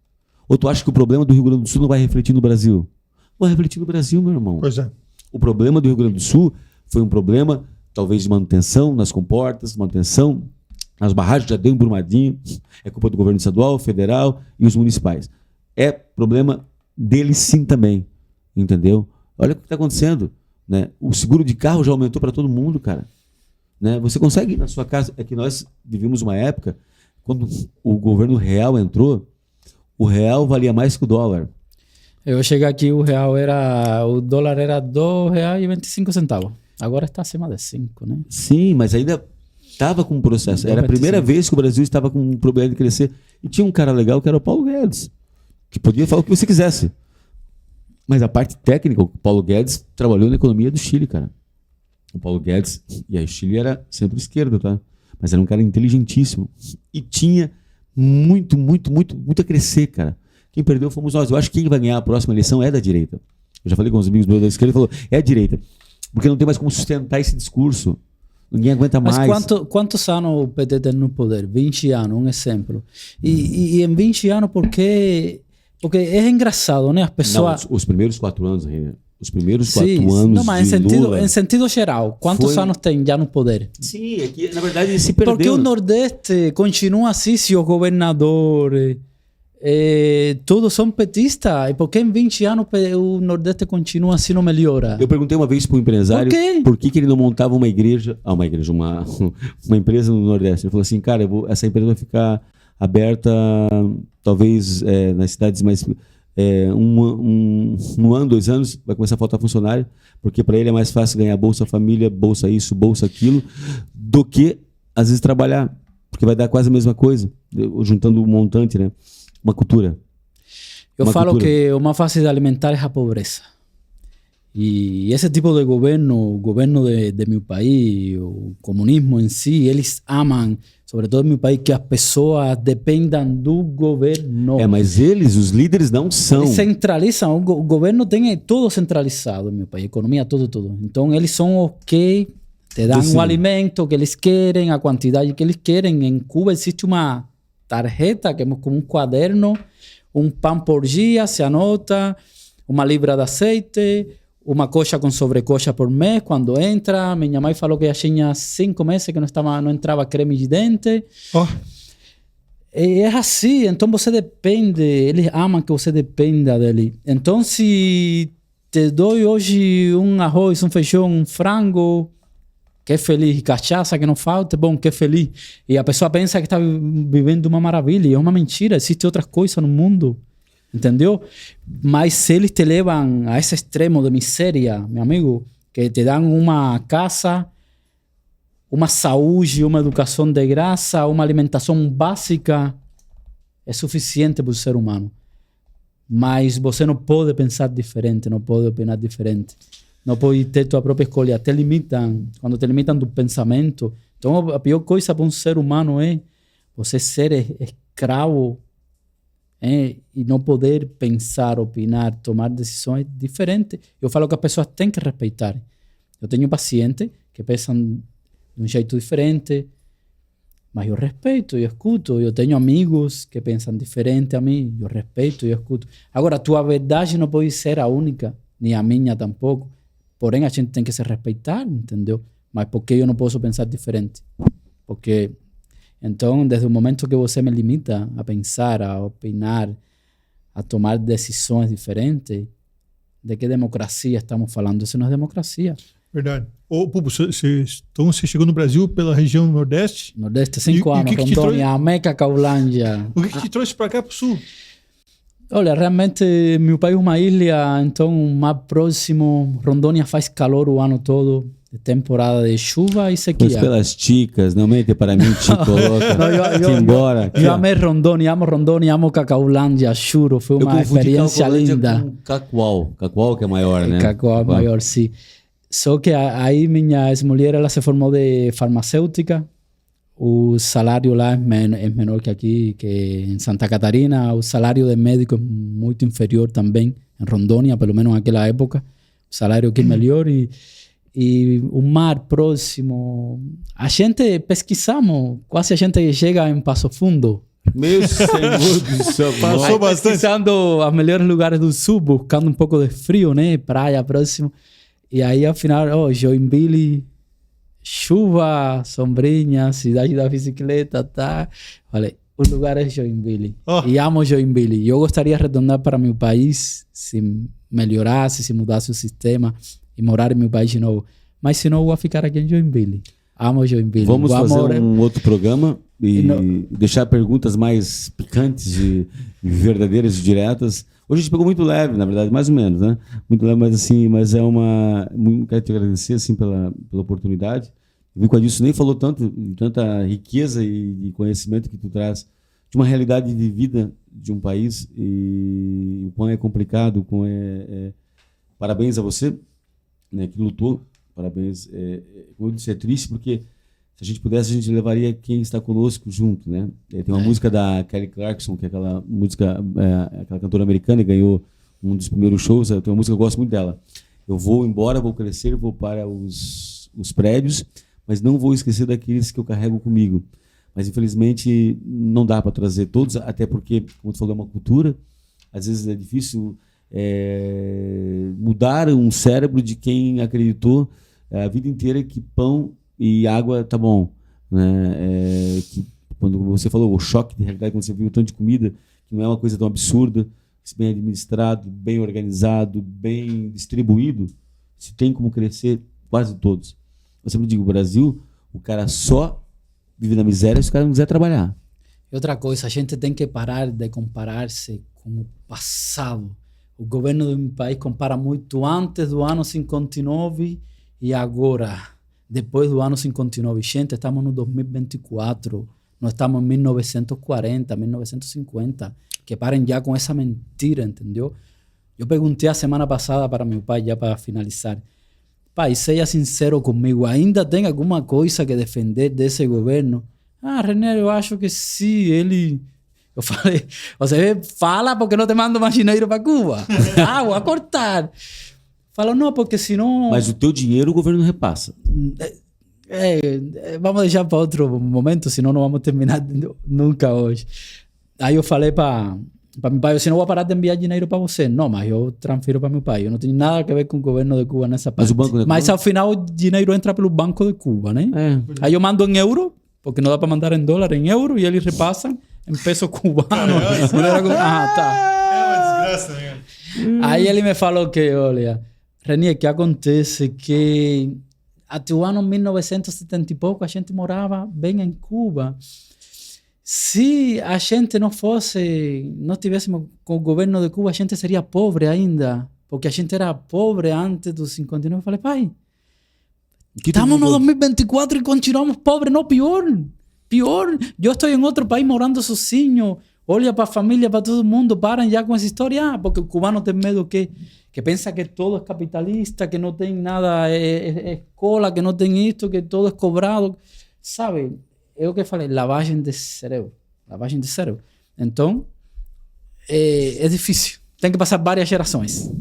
Ou tu acha que o problema do Rio Grande do Sul não vai refletir no Brasil? Vai refletir no Brasil, meu irmão. Pois é. O problema do Rio Grande do Sul foi um problema, talvez, de manutenção nas comportas, manutenção nas barragens de Adão e Brumadinho. É culpa do governo estadual, federal e os municipais. É problema deles sim também. Entendeu? Olha o que está acontecendo. Né? O seguro de carro já aumentou para todo mundo, cara. Né? Você consegue ir na sua casa. É que nós vivimos uma época, quando o governo real entrou, o real valia mais que o dólar. Eu cheguei aqui, o dólar era R$2,25. Agora está acima de 5, né? Sim, mas ainda estava com um processo. Era a primeira vez que o Brasil estava com um problema de crescer. E tinha um cara legal que era o Paulo Guedes, que podia falar o que você quisesse. Mas a parte técnica, o Paulo Guedes trabalhou na economia do Chile, cara. O Paulo Guedes, e aí o Chile era centro-esquerda, tá? Mas era um cara inteligentíssimo. E tinha muito a crescer, cara. Quem perdeu fomos nós. Eu acho que quem vai ganhar a próxima eleição é da direita. Eu já falei com os amigos meus da esquerda, ele falou, é a direita. Porque não tem mais como sustentar esse discurso. Ninguém aguenta mais. Mas quantos anos o PT tem no poder? 20 anos, um exemplo. E em 20 anos, porque é engraçado, né? As pessoas... Não, os primeiros 4 anos, Reiner. Os primeiros 4 anos não, mas de Lula... em sentido geral, quantos anos tem já no poder? Sim, é que, na verdade, ele se perdeu. Porque o Nordeste continua assim, se os governadores... todos são petistas. E por que em 20 anos o Nordeste continua assim, não melhora? Eu perguntei uma vez para um empresário por que ele não montava uma empresa no Nordeste. Ele falou assim, cara, essa empresa vai ficar aberta talvez nas cidades mais... um ano, 2 anos, vai começar a faltar funcionário, porque para ele é mais fácil ganhar Bolsa Família, Bolsa isso, Bolsa aquilo, do que às vezes trabalhar, porque vai dar quase a mesma coisa, juntando um montante, né? Uma cultura. Eu falo que o mais fácil de alimentar é a pobreza. E esse tipo de governo, o governo de meu país, o comunismo em si, eles amam, sobretudo no meu país, que as pessoas dependam do governo. Mas os líderes não são. Eles centralizam, o governo tem tudo centralizado no meu país, economia, tudo. Então eles são os que te dão o alimento que eles querem, a quantidade que eles querem. Em Cuba existe uma tarjeta, que é como um quaderno, um pão por dia, se anota, 1 libra de azeite, uma coxa com sobrecoxa por mês, quando entra. Minha mãe falou que já tinha 5 meses que não entrava creme de dente. É assim, então você depende, eles amam que você dependa dele. Então se te dou hoje um arroz, um feijão, um frango, que é feliz, cachaça que não falta, bom, que é feliz. E a pessoa pensa que está vivendo uma maravilha, e é uma mentira, existe outras coisas no mundo. Entendeu? Mas se eles te levam a esse extremo de miséria, meu amigo, que te dão uma casa, uma saúde, uma educação de graça, uma alimentação básica, é suficiente para o ser humano. Mas você não pode pensar diferente, não pode opinar diferente. Não pode ter tua própria escolha. Te limitam. Quando te limitam do pensamento. Então, a pior coisa para um ser humano é você ser escravo e não poder pensar, opinar, tomar decisões diferentes. Eu falo que as pessoas têm que respeitar. Eu tenho pacientes que pensam de um jeito diferente, mas eu respeito, eu escuto. Eu tenho amigos que pensam diferente a mim, eu respeito, eu escuto. Agora, a tua verdade não pode ser a única, nem a minha tampouco. Porém, a gente tem que se respeitar, entendeu? Mas por que eu não posso pensar diferente? Porque... Então, desde o momento que você me limita a pensar, a opinar, a tomar decisões diferentes, de que democracia estamos falando? Isso não é democracia. Verdade. Pupo, então você chegou no Brasil pela região Nordeste? Nordeste, 5 anos, Rondônia, Amé, Cacaulândia. O que te trouxe para cá, para o Sul? Olha, realmente, meu país é uma ilha, então, mais próximo, Rondônia faz calor o ano todo. Temporada de chuva e sequia. Pois pelas ticas, não mente para mim, te coloca embora. Eu amei Rondônia, amo Cacaulândia, juro, foi uma experiência linda. Com Cacoal que é maior, né? Cacoal é maior, sim. Só que aí minha ex-mulher, ela se formou de farmacêutica, o salário lá é menor que aqui, que em Santa Catarina, o salário de médico é muito inferior também, em Rondônia, pelo menos naquela época, o salário aqui é melhor e o mar próximo. A gente pesquisamos, quase a gente chega em Passo Fundo. Meu Senhor do céu, passou bastante. Pesquisando os melhores lugares do sul, buscando um pouco de frio, né? Praia próximo. E aí, ao final, Joinville, chuva, sombrinha, cidade da bicicleta, tá? Falei, o lugar é Joinville. E amo Joinville. Eu gostaria de retornar para meu país, se melhorasse, se mudasse o sistema, e morar em meu país de novo. Mas se não, eu vou ficar aqui em Joinville. Amo Joinville. Vamos fazer um outro programa e deixar perguntas mais picantes e verdadeiras e diretas. Hoje a gente pegou muito leve, na verdade, mais ou menos, né? Muito leve, mas assim, mas é uma... Quero te agradecer, assim, pela oportunidade. O Vico Adilson nem falou tanto, de tanta riqueza e conhecimento que tu traz de uma realidade de vida de um país e o quão é complicado, o quão Parabéns a você, né, que lutou, parabéns. Como eu disse, é triste porque se a gente pudesse, a gente levaria quem está conosco junto, né? Tem uma música da Kelly Clarkson, que é aquela música, aquela cantora americana, e ganhou um dos primeiros shows. Tem uma música que eu gosto muito dela. Eu vou embora, vou crescer, vou para os prédios, mas não vou esquecer daqueles que eu carrego comigo. Mas, infelizmente, não dá para trazer todos, até porque, como tu falou, é uma cultura. Às vezes é difícil mudar um cérebro de quem acreditou a vida inteira que pão e água tá bom. Né? Que, quando você falou o choque de realidade, quando você viu o tanto de comida, que não é uma coisa tão absurda, se bem administrado, bem organizado, bem distribuído, se tem como crescer quase todos. Eu sempre digo, o Brasil, o cara só vive na miséria se o cara não quiser trabalhar. E outra coisa, a gente tem que parar de comparar-se com o passado. O governo do meu país compara muito antes do ano 59 e agora, depois do ano 59. Gente, estamos no 2024, não estamos em 1940, 1950. Que parem já com essa mentira, entendeu? Eu perguntei a semana passada para meu pai, já para finalizar. Pai, seja sincero comigo, ainda tem alguma coisa que defender desse governo? Ah, René, eu acho que sim, ele... Eu falei, você fala porque não te mando mais dinheiro para Cuba. Ah, vou cortar. Falou, não, porque senão... Mas o teu dinheiro o governo repassa. Vamos deixar para outro momento, senão não vamos terminar nunca hoje. Aí eu falei para meu pai, eu não vou parar de enviar dinheiro para você. Não, mas eu transfiro para meu pai. Eu não tenho nada a ver com o governo de Cuba nessa parte. Mas ao final o dinheiro entra pelo Banco de Cuba, né? Aí eu mando em euro, porque não dá para mandar em dólar, em euro, e eles repassam em peso cubano. Tá. É uma desgraça mesmo. Aí ele me falou que, olha, René, que acontece que até o ano 1970 e pouco a gente morava bem em Cuba. Se a gente não estivéssemos com o governo de Cuba, a gente seria pobre ainda, porque a gente era pobre antes dos 59. Eu falei, pai, estamos no 2024 e continuamos pobres, não, pior. Eu estou em outro país morando sozinho, olha para a família, para todo mundo, param já com essa história, porque o cubano tem medo que pensa que todo é capitalista, que não tem nada, escola, que não tem isto, que todo é cobrado, sabe? É o que eu falei, lavagem de cérebro. Então, é difícil. Tem que passar várias gerações.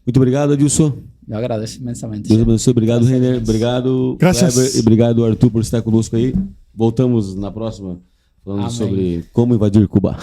Muito obrigado, Adilson. Eu agradeço imensamente. Deus abençoe. Obrigado, René. Obrigado, Kleber. E obrigado, Arthur, por estar conosco aí. Voltamos na próxima falando sobre como invadir Cuba.